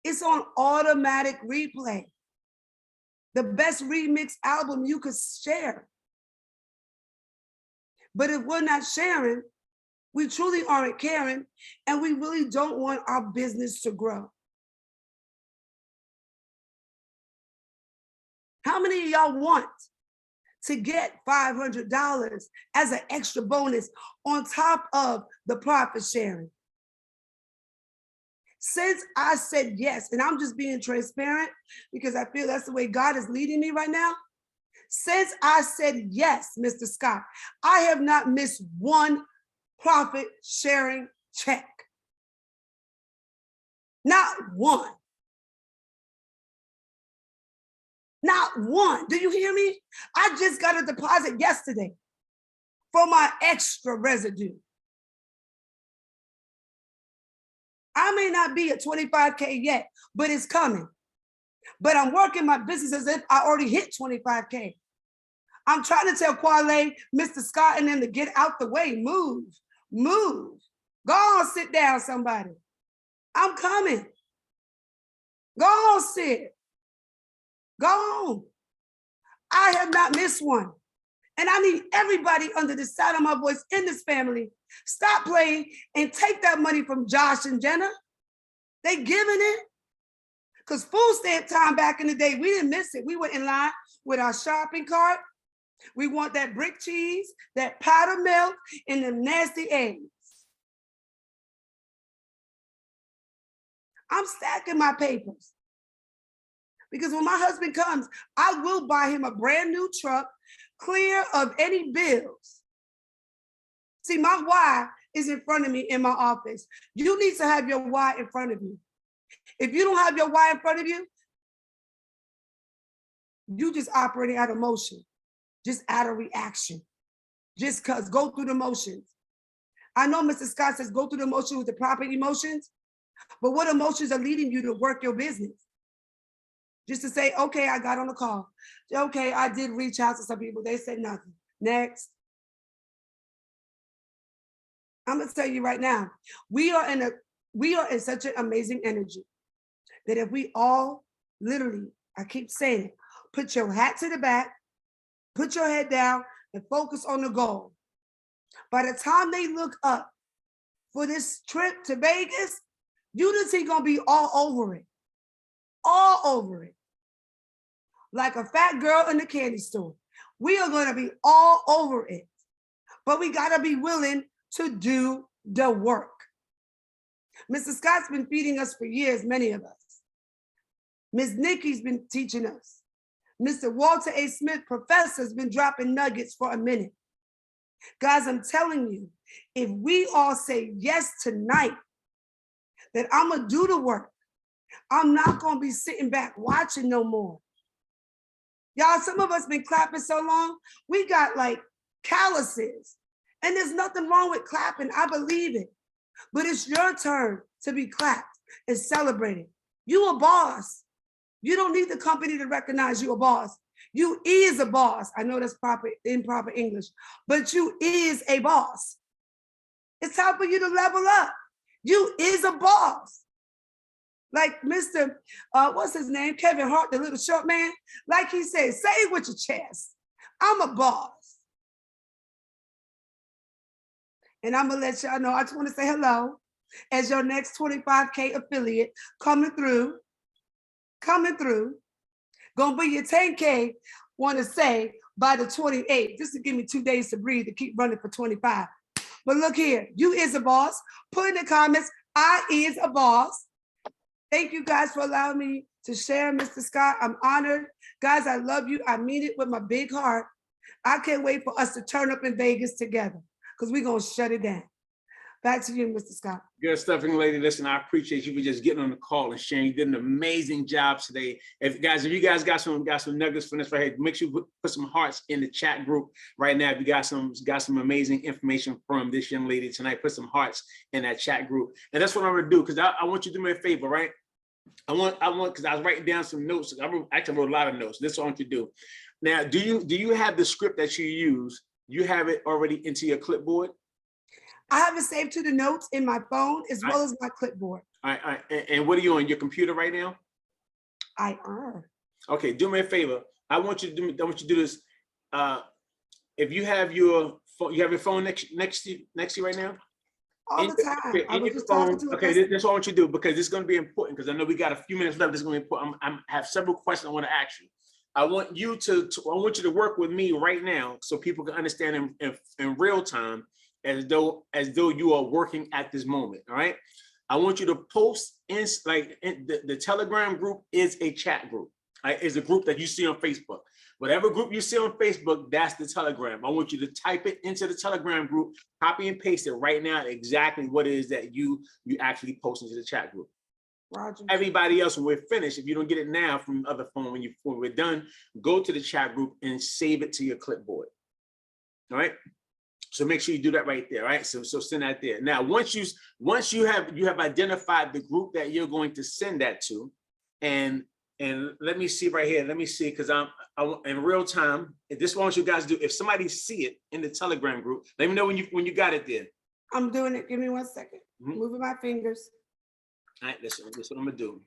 It's on automatic replay. The best remix album you could share. But if we're not sharing, we truly aren't caring, and we really don't want our business to grow. How many of y'all want to get $500 as an extra bonus on top of the profit sharing? Since I said yes, and I'm just being transparent because I feel that's the way God is leading me right now. Since I said yes, Mr. Scott, I have not missed one profit sharing check. Not one. Not one. Do you hear me? I just got a deposit yesterday for my extra residue. I may not be at 25K yet, but it's coming. But I'm working my business as if I already hit 25K. I'm trying to tell Quale, Mr. Scott, and them to get out the way. Move, move. Go on, sit down, somebody. I'm coming. Go on, sit. Go on. I have not missed one. And I need everybody under the sound of my voice in this family, stop playing and take that money from Josh and Jenna. They giving it. Because food stamp time back in the day, we didn't miss it. We went in line with our shopping cart. We want that brick cheese, that powdered milk, and them nasty eggs. I'm stacking my papers. Because when my husband comes, I will buy him a brand new truck, clear of any bills. See, my why is in front of me in my office. You need to have your why in front of you. If you don't have your why in front of you, you just operating out of motion, just out of reaction, just because go through the motions. I know Mr. Scott says go through the motion with the proper emotions, but what emotions are leading you to work your business? Just to say, okay, I got on the call. Okay, I did reach out to some people. They said nothing. Next. I'm gonna tell you right now, we are in such an amazing energy that if we all literally, I keep saying it, put your hat to the back, put your head down, and focus on the goal. By the time they look up for this trip to Vegas, Unity gonna be all over it. All over it. Like a fat girl in the candy store. We are gonna be all over it. But we gotta be willing to do the work. Mr. Scott's been feeding us for years, many of us. Ms. Nikki's been teaching us. Mr. Walter A. Smith, professor's been dropping nuggets for a minute. Guys, I'm telling you, if we all say yes tonight, that I'm gonna do the work, I'm not gonna be sitting back watching no more. Y'all, some of us been clapping so long, we got like calluses. And there's nothing wrong with clapping, I believe it. But it's your turn to be clapped and celebrated. You a boss. You don't need the company to recognize you a boss. You is a boss. I know that's improper English, but you is a boss. It's time for you to level up. You is a boss. Like Mr. What's his name? Kevin Hart, the little short man. Like he said, say it with your chest. I'm a boss. And I'm gonna let y'all know, I just wanna say hello as your next 25K affiliate coming through. Gonna be your 10K, wanna say by the 28th, just to give me 2 days to breathe to keep running for 25. But look here, you is a boss. Put in the comments, I is a boss. Thank you guys for allowing me to share, Mr. Scott. I'm honored. Guys, I love you. I mean it with my big heart. I can't wait for us to turn up in Vegas together because we're gonna shut it down. Back to you, Mr. Scott. Good stuff, young lady. Listen, I appreciate you for just getting on the call and sharing. You did an amazing job today. If you guys got some nuggets from this right here, make sure you put some hearts in the chat group right now. If you got some amazing information from this young lady tonight, put some hearts in that chat group. And that's what I'm gonna do, because I want you to do me a favor, right? I want because I was writing down some notes. Actually wrote a lot of notes. This is what I want you to do. Now, do you have the script that you use? You have it already into your clipboard? I have it saved to the notes in my phone as All well as my clipboard. All right. And what are you on your computer right now? I are. Okay, do me a favor. I want you to do this. If you have your phone, you have your phone next to you right now? All the time. I In was your just talking phone. to a Okay, customer. that's what I want you to do, because this is going to be important, because I know we got a few minutes left. This is going to be important. I have several questions I want to ask you. I want you to work with me right now so people can understand in real time, as though you are working at this moment. All right. I want you to post the Telegram group is a chat group. Right? Is a group that you see on Facebook. Whatever group you see on Facebook, that's the Telegram. I want you to type it into the Telegram group, copy and paste it right now, exactly what it is that you actually post into the chat group. Roger. Everybody else, when we're finished, if you don't get it now from the other phone, when we're done, go to the chat group and save it to your clipboard. All right. So make sure you do that right there. All right. So send that there. Now, once you have identified the group that you're going to send that to, and let me see right here. Let me see, because I'm in real time. This is what you guys do. If somebody see it in the Telegram group, let me know when you got it there. I'm doing it. Give me 1 second. Mhm. Moving my fingers. All right, listen, this is what I'm gonna do.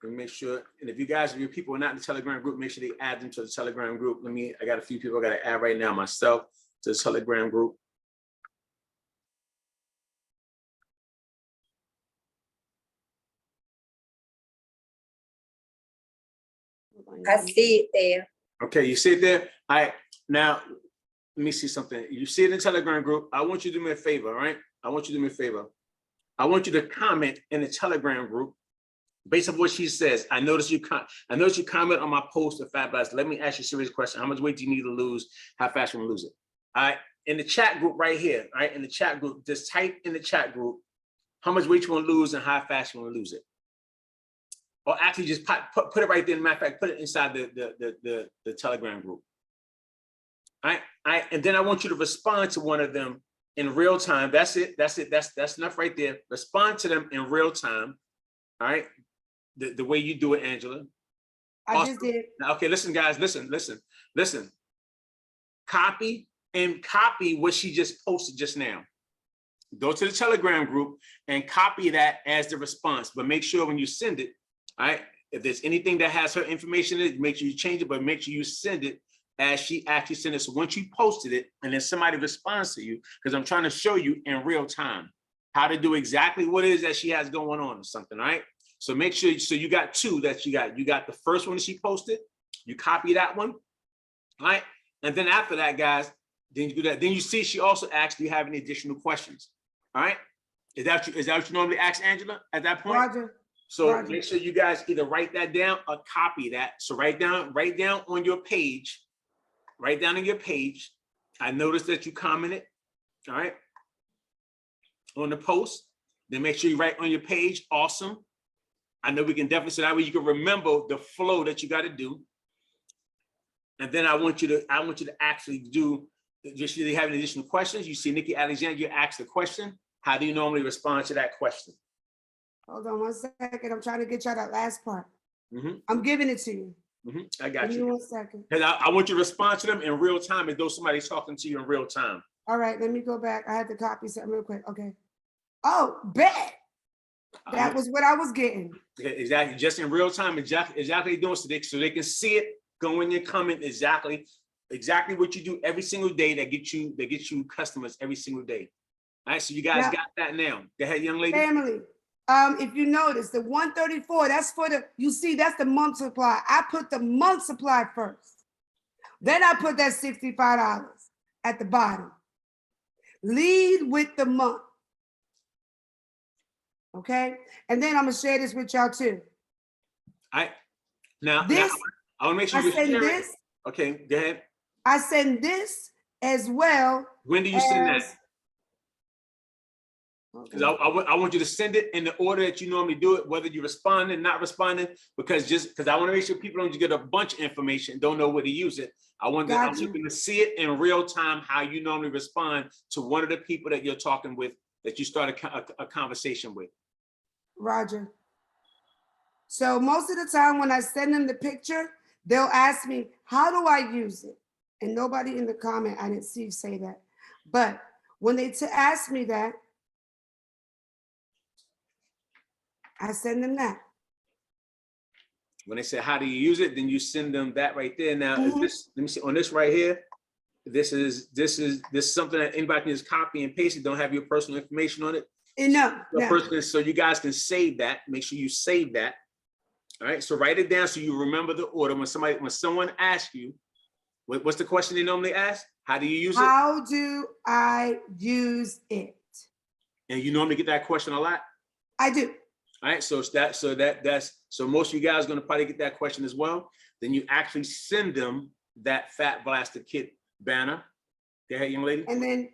And make sure, and if your people are not in the Telegram group, make sure they add them to the Telegram group. I got a few people I gotta add right now myself to the Telegram group. I see it there. Okay, you see it there? All right, now, let me see something. You see it in the Telegram group. I want you to do me a favor, all right? I want you to do me a favor. I want you to comment in the Telegram group based on what she says. I noticed you comment on my post of Fat Blast. Let me ask you a serious question. How much weight do you need to lose? How fast you want to lose it? All right, in the chat group right here, all right? In the chat group, just type in the chat group how much weight you want to lose and how fast you want to lose it. Or actually just put it right there. Matter of fact, put it inside the Telegram group. All right, and then I want you to respond to one of them in real time. That's it. That's enough right there. Respond to them in real time. All right, the way you do it, Angela. I just did. Now, okay, listen, guys, listen. Copy what she just posted just now. Go to the Telegram group and copy that as the response. But make sure when you send it, all right, if there's anything that has her information in it, make sure you change it, but make sure you send it as she actually sent it. So once you posted it and then somebody responds to you, because I'm trying to show you in real time how to do exactly what it is that she has going on or something, all right? So make sure, so you got two that you got. You got the first one that she posted, you copy that one, all right? And then after that, guys, then you do that. Then you see she also asked, do you have any additional questions? All right? Is that what you normally ask, Angela, at that point? Roger. So Roger. make sure you guys either write that down or copy that. So write down on your page, write down on your page. I noticed that you commented, all right, on the post. Then make sure you write on your page, awesome. I know we can definitely, so that way you can remember the flow that you got to do. And then I want you to actually do, just if you have any additional questions, you see Nikki Alexander, you ask the question. How do you normally respond to that question? Hold on 1 second. I'm trying to get y'all that last part. Mhm. I'm giving it to you. I got Give me you. 1 second. And I want you to respond to them in real time as though somebody's talking to you in real time. All right, let me go back. I had to copy something real quick. Okay. Oh, bet. That was what I was getting. Exactly, just in real time, exactly doing so they can see it, go in your comment exactly what you do every single day that gets you customers every single day. All right, so you guys got that now. Go ahead, young lady. Family. If you notice, the 134, that's for that's the month supply. I put the month supply first. Then I put that $65 at the bottom. Lead with the month. Okay? And then I'm going to share this with y'all too. All right. Now, This, I want to make sure you send share this. it. Okay, go ahead. I send this as well. When do you send that? Because Okay. I want you to send it in the order that you normally do it, whether you're responding, not responding, because I want to make sure people don't get a bunch of information and don't know where to use it. I want them to see it in real time, how you normally respond to one of the people that you're talking with, that you start a conversation with. Roger. So most of the time when I send them the picture, they'll ask me, how do I use it? And nobody in the comment, I didn't see say that. But when they ask me that, I send them that. When they say, how do you use it? Then you send them that right there. Now, is Mhm. this, let me see, on this right here, this is something that anybody can just copy and paste. It don't have your personal information on it. And no, The no. person, so you guys can save that. Make sure you save that. All right, so write it down so you remember the order. When someone asks you, what's the question they normally ask? How do you use it? How do I use it? And you normally get that question a lot. I do. All right, so most of you guys are gonna probably get that question as well. Then you actually send them that Fat Blaster Kit banner. Go ahead, young lady. And then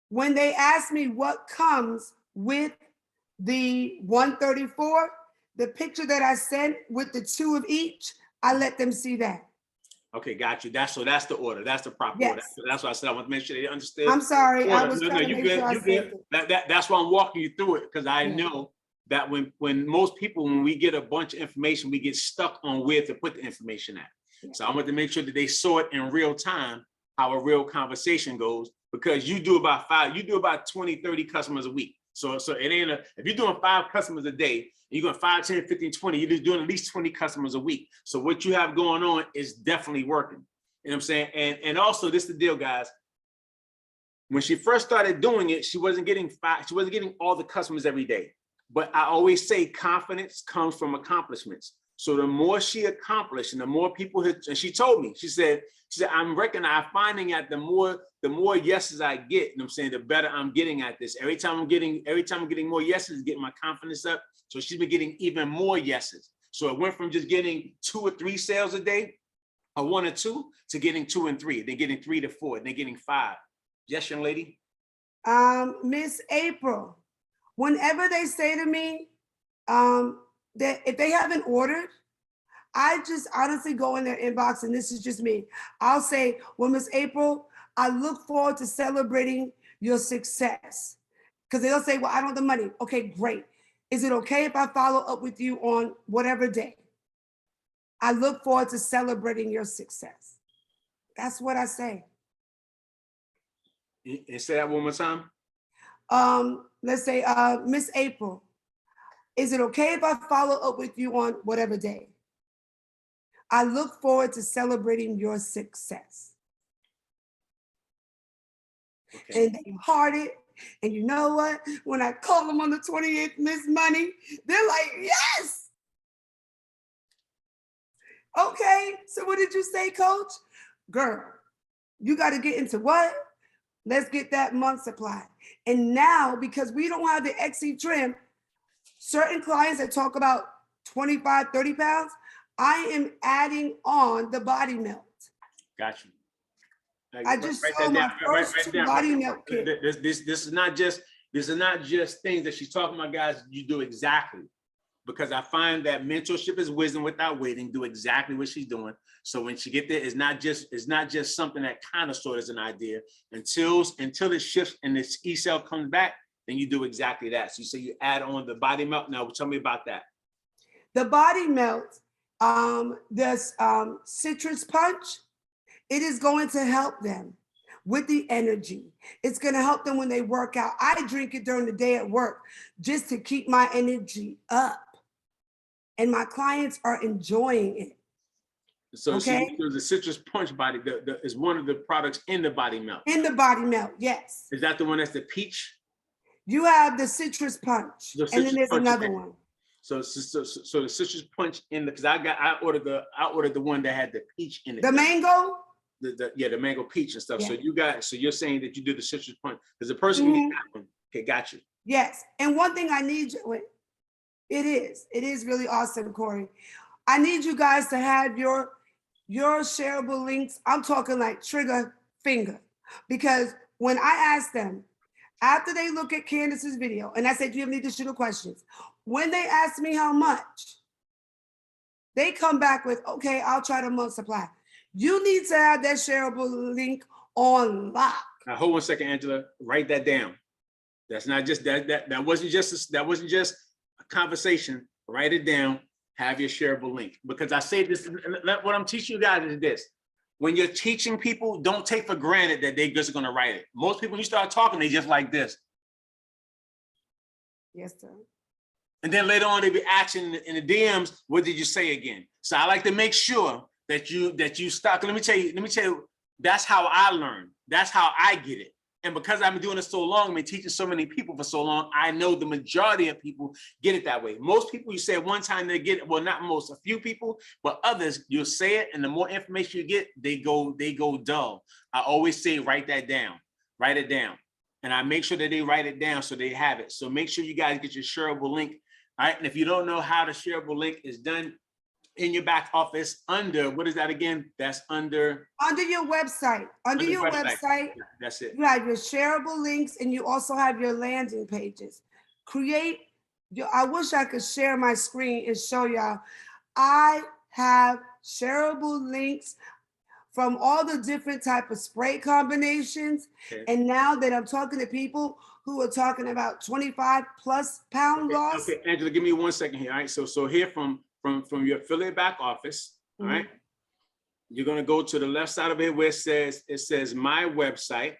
when they ask me what comes with the 134, the picture that I sent with the 2 of each, I let them see that. Okay, got you. That's the order. That's the proper order. Yes. That's what I said. I want to make sure they understood. I'm sorry, I Order. was No, trying to you make good. sure I You said good. it. That's why I'm walking you through it, because I Yeah. know that when most people, when we get a bunch of information, we get stuck on where to put the information at. Yeah. So I want to make sure that they saw it in real time, how a real conversation goes, because you do about 20, 30 customers a week. So it ain't if you're doing 5 customers a day, you're going 5, 10, 15, 20, you're just doing at least 20 customers a week. So what you have going on is definitely working. You know what I'm saying? And also, this is the deal, guys. When she first started doing it, she wasn't getting all the customers every day. But I always say confidence comes from accomplishments. So the more she accomplished and the more people and she told me, she said, I'm finding out the more yeses I get, you know what I'm saying, the better I'm getting at this. Every time I'm getting more yeses, getting my confidence up. So she's been getting even more yeses. So it went from just getting 2 or 3 sales a day, or 1 or 2, to getting 2 and 3. They're getting 3 to 4. They're getting 5. Yes, young lady. Miss April, whenever they say to me that if they haven't ordered, I just honestly go in their inbox, and this is just me. I'll say, well, Miss April, I look forward to celebrating your success. Because they'll say, well, I don't have the money. Okay, great. Is it okay if I follow up with you on whatever day? I look forward to celebrating your success. That's what I say. And say that one more time. Let's say, Miss April, is it okay if I follow up with you on whatever day? I look forward to celebrating your success. Okay. And they heart it. And you know what? When I call them on the 28th, Miss Money, they're like, yes. Okay, so what did you say, coach? Girl, you got to get into what? Let's get that month supply. And now, because we don't have the XC trim, certain clients that talk about 25, 30 pounds, I am adding on the body melt. Got you. I just sold my first 2 body melt kit. This is not just things that she's talking about, guys. You do exactly, because I find that mentorship is wisdom without waiting. Do exactly what she's doing. So when she get there, it's not just something that kind of sort of is an idea until it shifts and this E-cell comes back. Then you do exactly that. So you say you add on the body melt. Now tell me about that. The body melt, this citrus punch, it is going to help them with the energy. It's going to help them when they work out. I drink it during the day at work just to keep my energy up. And my clients are enjoying it. So, okay. So the citrus punch body is one of the products in the body melt. In the body melt, yes. Is that the one that's the peach? You have the citrus punch, and then there's another one. So the citrus punch because I ordered the one that had the peach in it. The mango. The mango peach and stuff. Yeah. So you're saying that you do the citrus punch because the person can get that one. Okay, got you. Yes, and one thing I need you. It is really awesome, Corey. I need you guys to have your shareable links. I'm talking like trigger finger, because when I ask them after they look at Candace's video, and I said, do you have any additional questions? When they ask me how much, they come back with, okay, I'll try to multiply. You need to have that shareable link on lock. Now, hold 1 second, Angela. Write that down. That's not just that wasn't just a conversation. Write it down. have your shareable link. Because I say this, what I'm teaching you guys is this. When you're teaching people, don't take for granted that they're just gonna write it. Most people, when you start talking, they just like this. Yes, sir. And then later on, they be asking in the DMs, what did you say again? So I like to make sure that you stop. Let me tell you, that's how I learn. That's how I get it. And because I've been doing this so long, I've been teaching so many people for so long, I know the majority of people get it that way. Most people, you say it one time, they get it. Well, not most, a few people, but others, you'll say it, and the more information you get, they go dull. I always say, write that down, write it down. And I make sure that they write it down so they have it. So make sure you guys get your shareable link. All right, and if you don't know how the shareable link is done in your back office under, what is that again? That's under your website. Under your website, that's it. you have your shareable links and you also have your landing pages. Create your, I wish I could share my screen and show y'all. I have shareable links from all the different type of spray combinations. Okay. And now that I'm talking to people who are talking about 25+ pound loss. Okay, Angela, give me 1 second here. All right, so here from your affiliate back office, all right, you're gonna go to the left side of it where it says my website.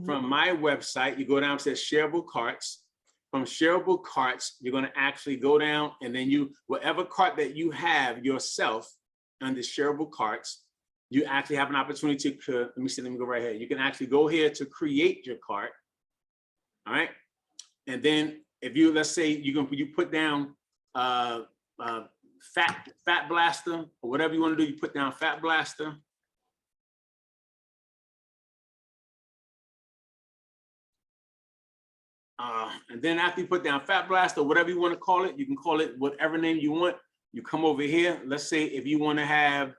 From my website, you go down, it says shareable carts. From shareable carts, you're gonna actually go down and then whatever cart that you have yourself under shareable carts, you actually have an opportunity to, let me go right here. You can actually go here to create your cart, all right? And then if you, let's say you put down Fat Blaster or whatever you want to do, you put down Fat Blaster. And then after you put down Fat Blaster, whatever you want to call it, you can call it whatever name you want. You come over here. Let's say if you want to have,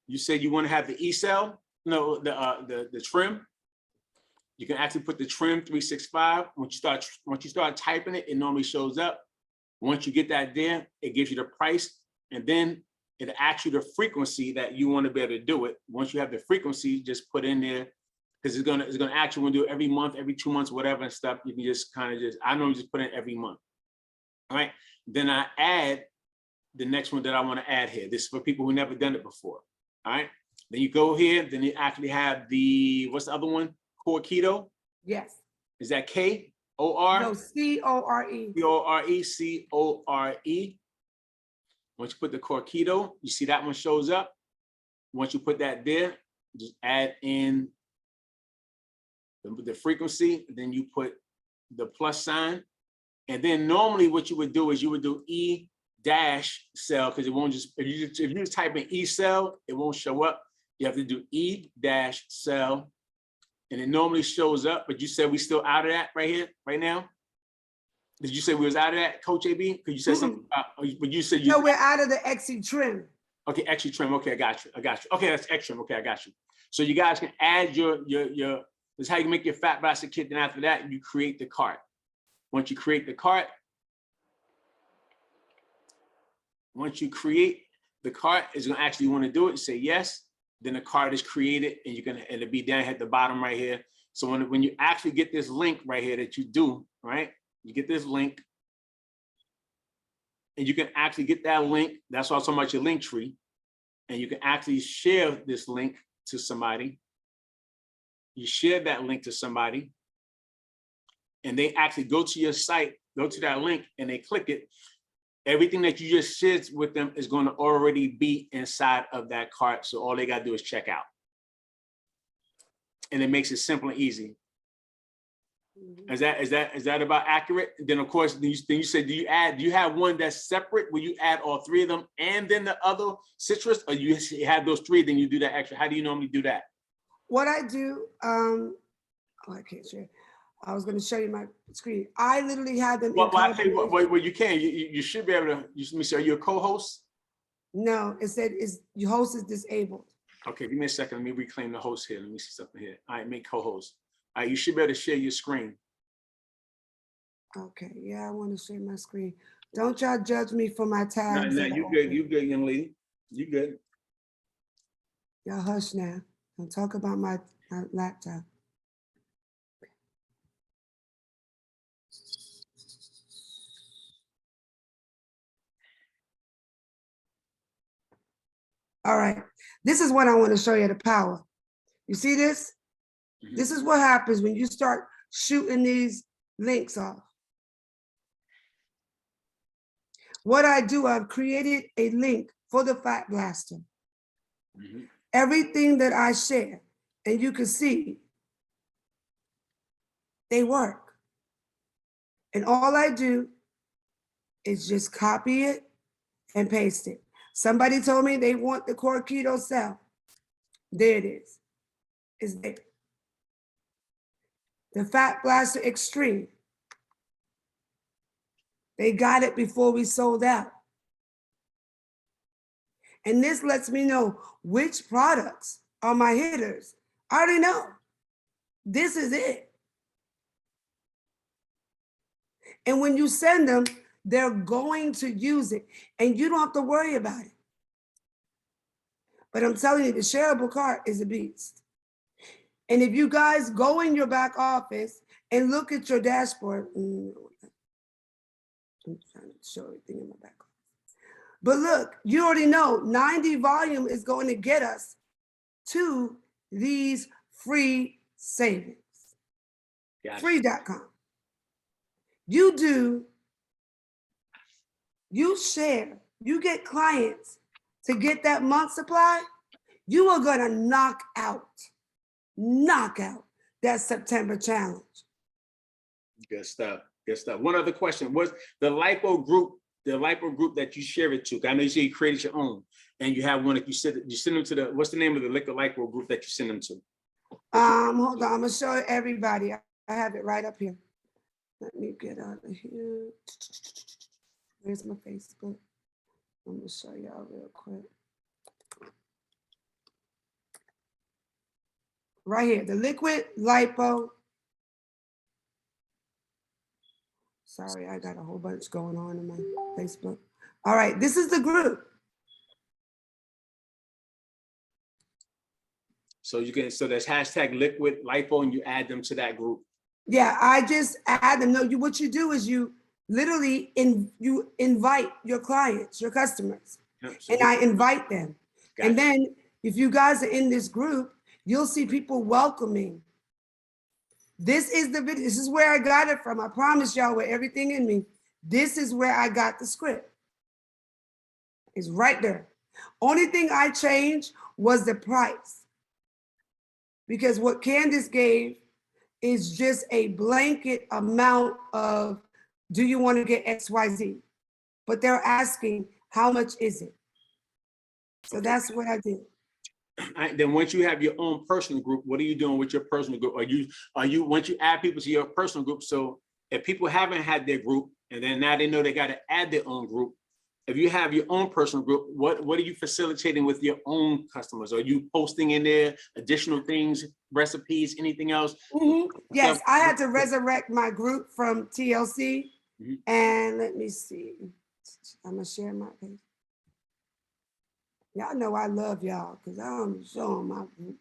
you said you want to have the E-cell, no, the trim. You can actually put the trim 365. Once you start typing it, it normally shows up. Once you get that there, it gives you the price, and then it asks you the frequency that you want to be able to do it. Once you have the frequency, just put in there, because it's gonna actually want to do it every month, every 2 months, whatever and stuff. You can just kind of I normally just put in every month. All right. Then I add the next one that I want to add here. This is for people who never done it before. All right. Then you go here. Then you actually have what's the other one? Core Keto. Yes. Is that K-O-R? No, C-O-R-E. C-O-R-E, C-O-R-E. Once you put the Core Keto, you see that one shows up. Once you put that there, just add in the frequency, then you put the plus sign. And then normally what you would do is you would do E-cell, because it won't just, if you just type in E-cell, it won't show up. You have to do E-cell. And it normally shows up, but you said we still out of that right here, right now? Did you say we was out of that, Coach AB? Because you said something about, but you said No, we're out of the XE trim. Okay, XE trim. Okay, I got you. Okay, that's X trim. Okay, I got you. So you guys can add your this is how you make your Fat Blaster kit. Then after that, you create the cart. Once you create the cart, is gonna actually want to do it. You say yes. Then the card is created, and it'll be down at the bottom right here. So when you actually get this link right here that you do, right? You get this link, and you can actually get that link. That's why I'm talking about your link tree, and you can actually share this link to somebody. You share that link to somebody, and they actually go to your site, go to that link, and they click it. Everything that you just shared with them is going to already be inside of that cart. So all they got to do is check out. And it makes it simple and easy. Is that about accurate? Then of course, then you said, do you have one that's separate where you add all three of them and then the other citrus, or you have those three, then you do that extra? How do you normally do that? What I do, oh, I can't share. I was going to show you my screen. I literally had them. Well, I tell you what, you can. You should be able to. Let me see. Are you a co-host? No, it said your host is disabled. Okay, give me a second. Let me reclaim the host here. Let me see something here. All right, make co-host. All right, you should be able to share your screen. Okay, yeah, I want to share my screen. Don't y'all judge me for my tabs. No, you good. You good, young lady. You good. Y'all hush now. Don't talk about my laptop. All right. This is what I want to show you, the power. You see this? Mhm. This is what happens when you start shooting these links off. What I do, I've created a link for the Fat Blaster. Mhm. Everything that I share, and you can see, they work. And all I do is just copy it and paste it. Somebody told me they want the core keto cell. There it is. It's there. The Fat Blaster Extreme. They got it before we sold out. And this lets me know which products are my hitters. I already know. This is it. And when you send them, they're going to use it and you don't have to worry about it. But I'm telling you, the shareable cart is a beast. And if you guys go in your back office and look at your dashboard, I'm trying to show everything in my back office. But look, you already know 90 volume is going to get us to these free savings. Gotcha. Free.com. You do, you share, you get clients to get that month supply, you are going to knock out that September challenge. Good stuff. Good stuff. One other question was the lipo group that you share it to. I know you say you created your own, and you have one that you send them to the. What's the name of the liquor lipo group that you send them to? Hold on, I'm gonna show everybody. I have it right up here. Let me get out of here. Where's my Facebook? I'm gonna show y'all real quick. Right here, the liquid lipo. Sorry, I got a whole bunch going on in my Facebook. All right, this is the group. So there's hashtag liquid lipo, and you add them to that group. Yeah, I just add them. No, what you do is you literally you invite your clients, your customers, Yep, so and I invite them. Gotcha. And then if you guys are in this group, you'll see people welcoming. This is the video. This is where I got it from. I promise y'all, with everything in me, this is where I got the script. It's right there. Only thing I changed was the price. Because what Candace gave is just a blanket amount of, do you want to get XYZ? But they're asking, how much is it? So that's what I did. Then once you have your own personal group, what are you doing with your personal group? Are you once you add people to your personal group? So if people haven't had their group and then now they know they got to add their own group, if you have your own personal group, what are you facilitating with your own customers? Are you posting in there additional things, recipes, anything else? Yes, I had to resurrect my group from TLC. And let me see. I'm gonna share my page. Y'all know I love y'all because I'm showing my group.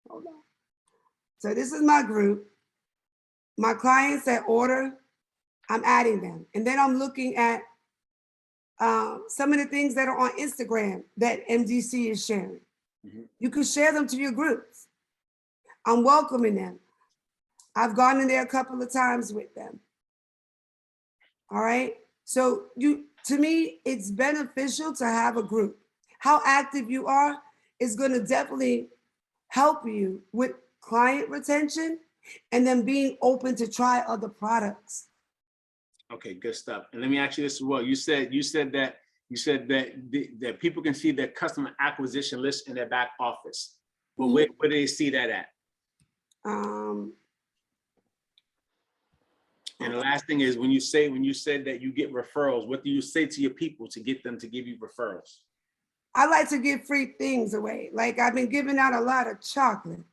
Hold on. So this is my group. My clients that order, I'm adding them. And then I'm looking at some of the things that are on Instagram that MDC is sharing. You can share them to your groups. I'm welcoming them. I've gone in there a couple of times with them. All right. So to me, it's beneficial to have a group. How active you are is going to definitely help you with client retention and then being open to try other products. Okay, good stuff. And let me ask you this as well. You said that that people can see their customer acquisition list in their back office. Well, where do they see that at? And the last thing is when you said that you get referrals, what do you say to your people to get them to give you referrals? I like to give free things away. Like I've been giving out a lot of chocolate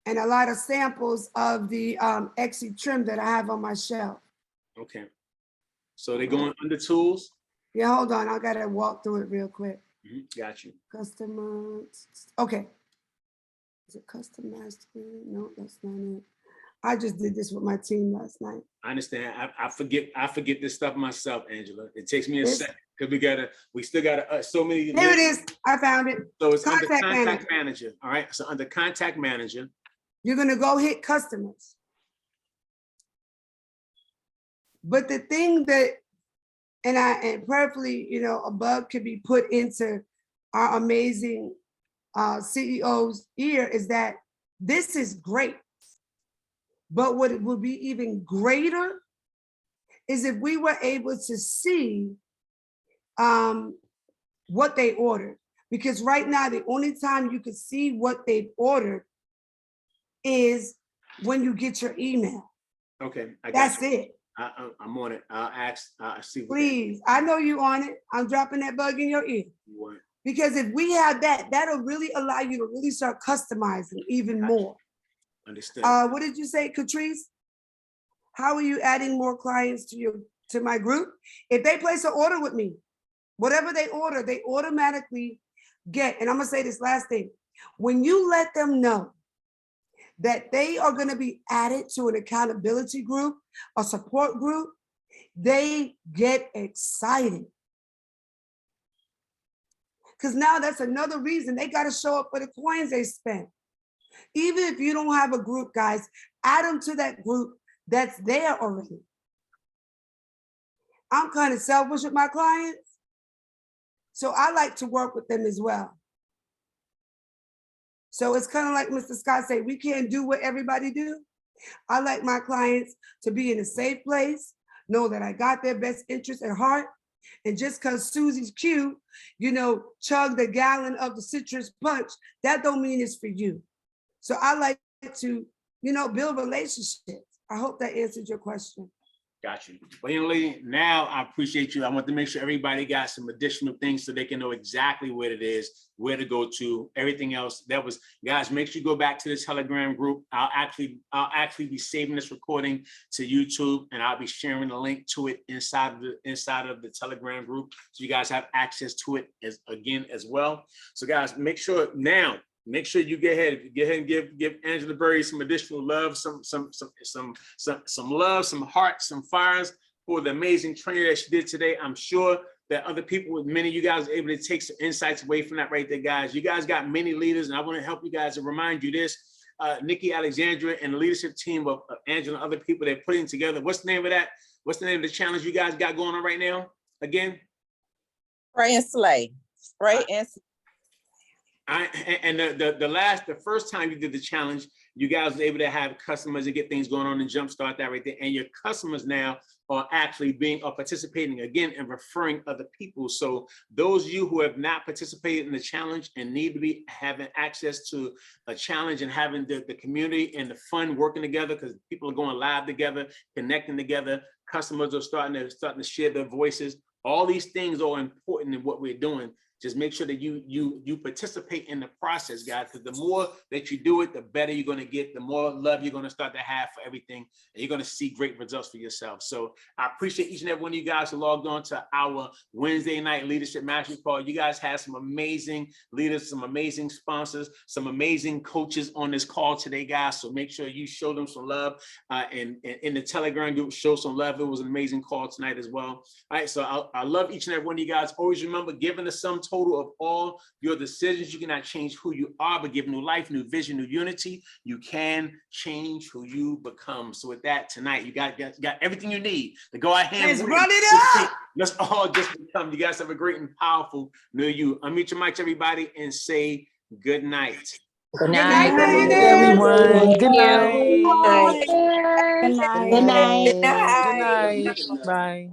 and a lot of samples of the Exie trim that I have on my shelf. Okay. So they're going under tools? Yeah, hold on. I got to walk through it real quick. Got you. Customer. Okay. Is it customized? No, that's not it. I just did this with my team last night. I understand. I forget this stuff myself, Angela. It takes me a second. because we still got so many. Here it is. I found it. So it's under Contact contact manager. All right. So under contact manager. You're gonna go hit customers. But the thing that, and prayerfully, you know, above could be put into our amazing CEO's ear is that this is great. But what it would be even greater is if we were able to see what they ordered. Because right now, the only time you can see what they've ordered is when you get your email. Okay. That's it. I'm on it. I'll ask, see. Please, I know you on it. I'm dropping that bug in your ear. What? Because if we have that, that'll really allow you to really start customizing even more. Understood. What did you say, Catrice? How are you adding more clients to my group? If they place an order with me, whatever they order, they automatically get, and I'm gonna say this last thing. When you let them know that they are gonna be added to an accountability group, a support group, they get excited. Because now that's another reason they gotta show up for the coins they spent. Even if you don't have a group, guys, add them to that group that's there already. I'm kind of selfish with my clients, so I like to work with them as well. So it's kind of like Mr. Scott said, we can't do what everybody do. I like my clients to be in a safe place, know that I got their best interest at heart. And just because Susie's cute, you know, chug the gallon of the citrus punch, that don't mean it's for you. So I like to, you know, build relationships. I hope that answered your question. Got you. Well, young lady, now I appreciate you. I want to make sure everybody got some additional things so they can know exactly what it is, where to go to, everything else. That was, guys, make sure you go back to the Telegram group. I'll actually be saving this recording to YouTube, and I'll be sharing the link to it inside of the Telegram group, so you guys have access to it as well. So guys, make sure now. Make sure you get ahead and give Angela Berry some additional love, some love, some heart, some fires for the amazing training that she did today. I'm sure that other people, many of you guys, are able to take some insights away from that right there, guys. You guys got many leaders, and I want to help you guys and remind you this. Nikki Alexandria and the leadership team of Angela and other people they're putting together. What's the name of that? What's the name of the challenge you guys got going on right now? Again? Spray and slay. Spray and slay. The first time you did the challenge, you guys were able to have customers and get things going on and jumpstart that right there. And your customers now are actually participating again and referring other people. So those of you who have not participated in the challenge and need to be having access to a challenge and having the community and the fun working together, because people are going live together, connecting together, customers are starting to share their voices. All these things are important in what we're doing. Just make sure that you participate in the process, guys, because the more that you do it, the better you're going to get, the more love you're going to start to have for everything, and you're going to see great results for yourself. So I appreciate each and every one of you guys who logged on to our Wednesday night leadership mastery call. You guys had some amazing leaders, some amazing sponsors, some amazing coaches on this call today, guys. So make sure you show them some love, and in the Telegram group, show some love. It was an amazing call tonight as well. All right, so I love each and every one of you guys. Always remember, given the sum total of all your decisions, you cannot change who you are, but give new life, new vision, new unity, you can change who you become. So with that, tonight, you got everything you need to go ahead. Let's run it up. Let's all just become. You guys have a great and powerful new you. Unmute your mics, everybody, and say good night. Good night, night, millionaires. everyone. Good night. Good night. Good night. Good night. Good night. Bye.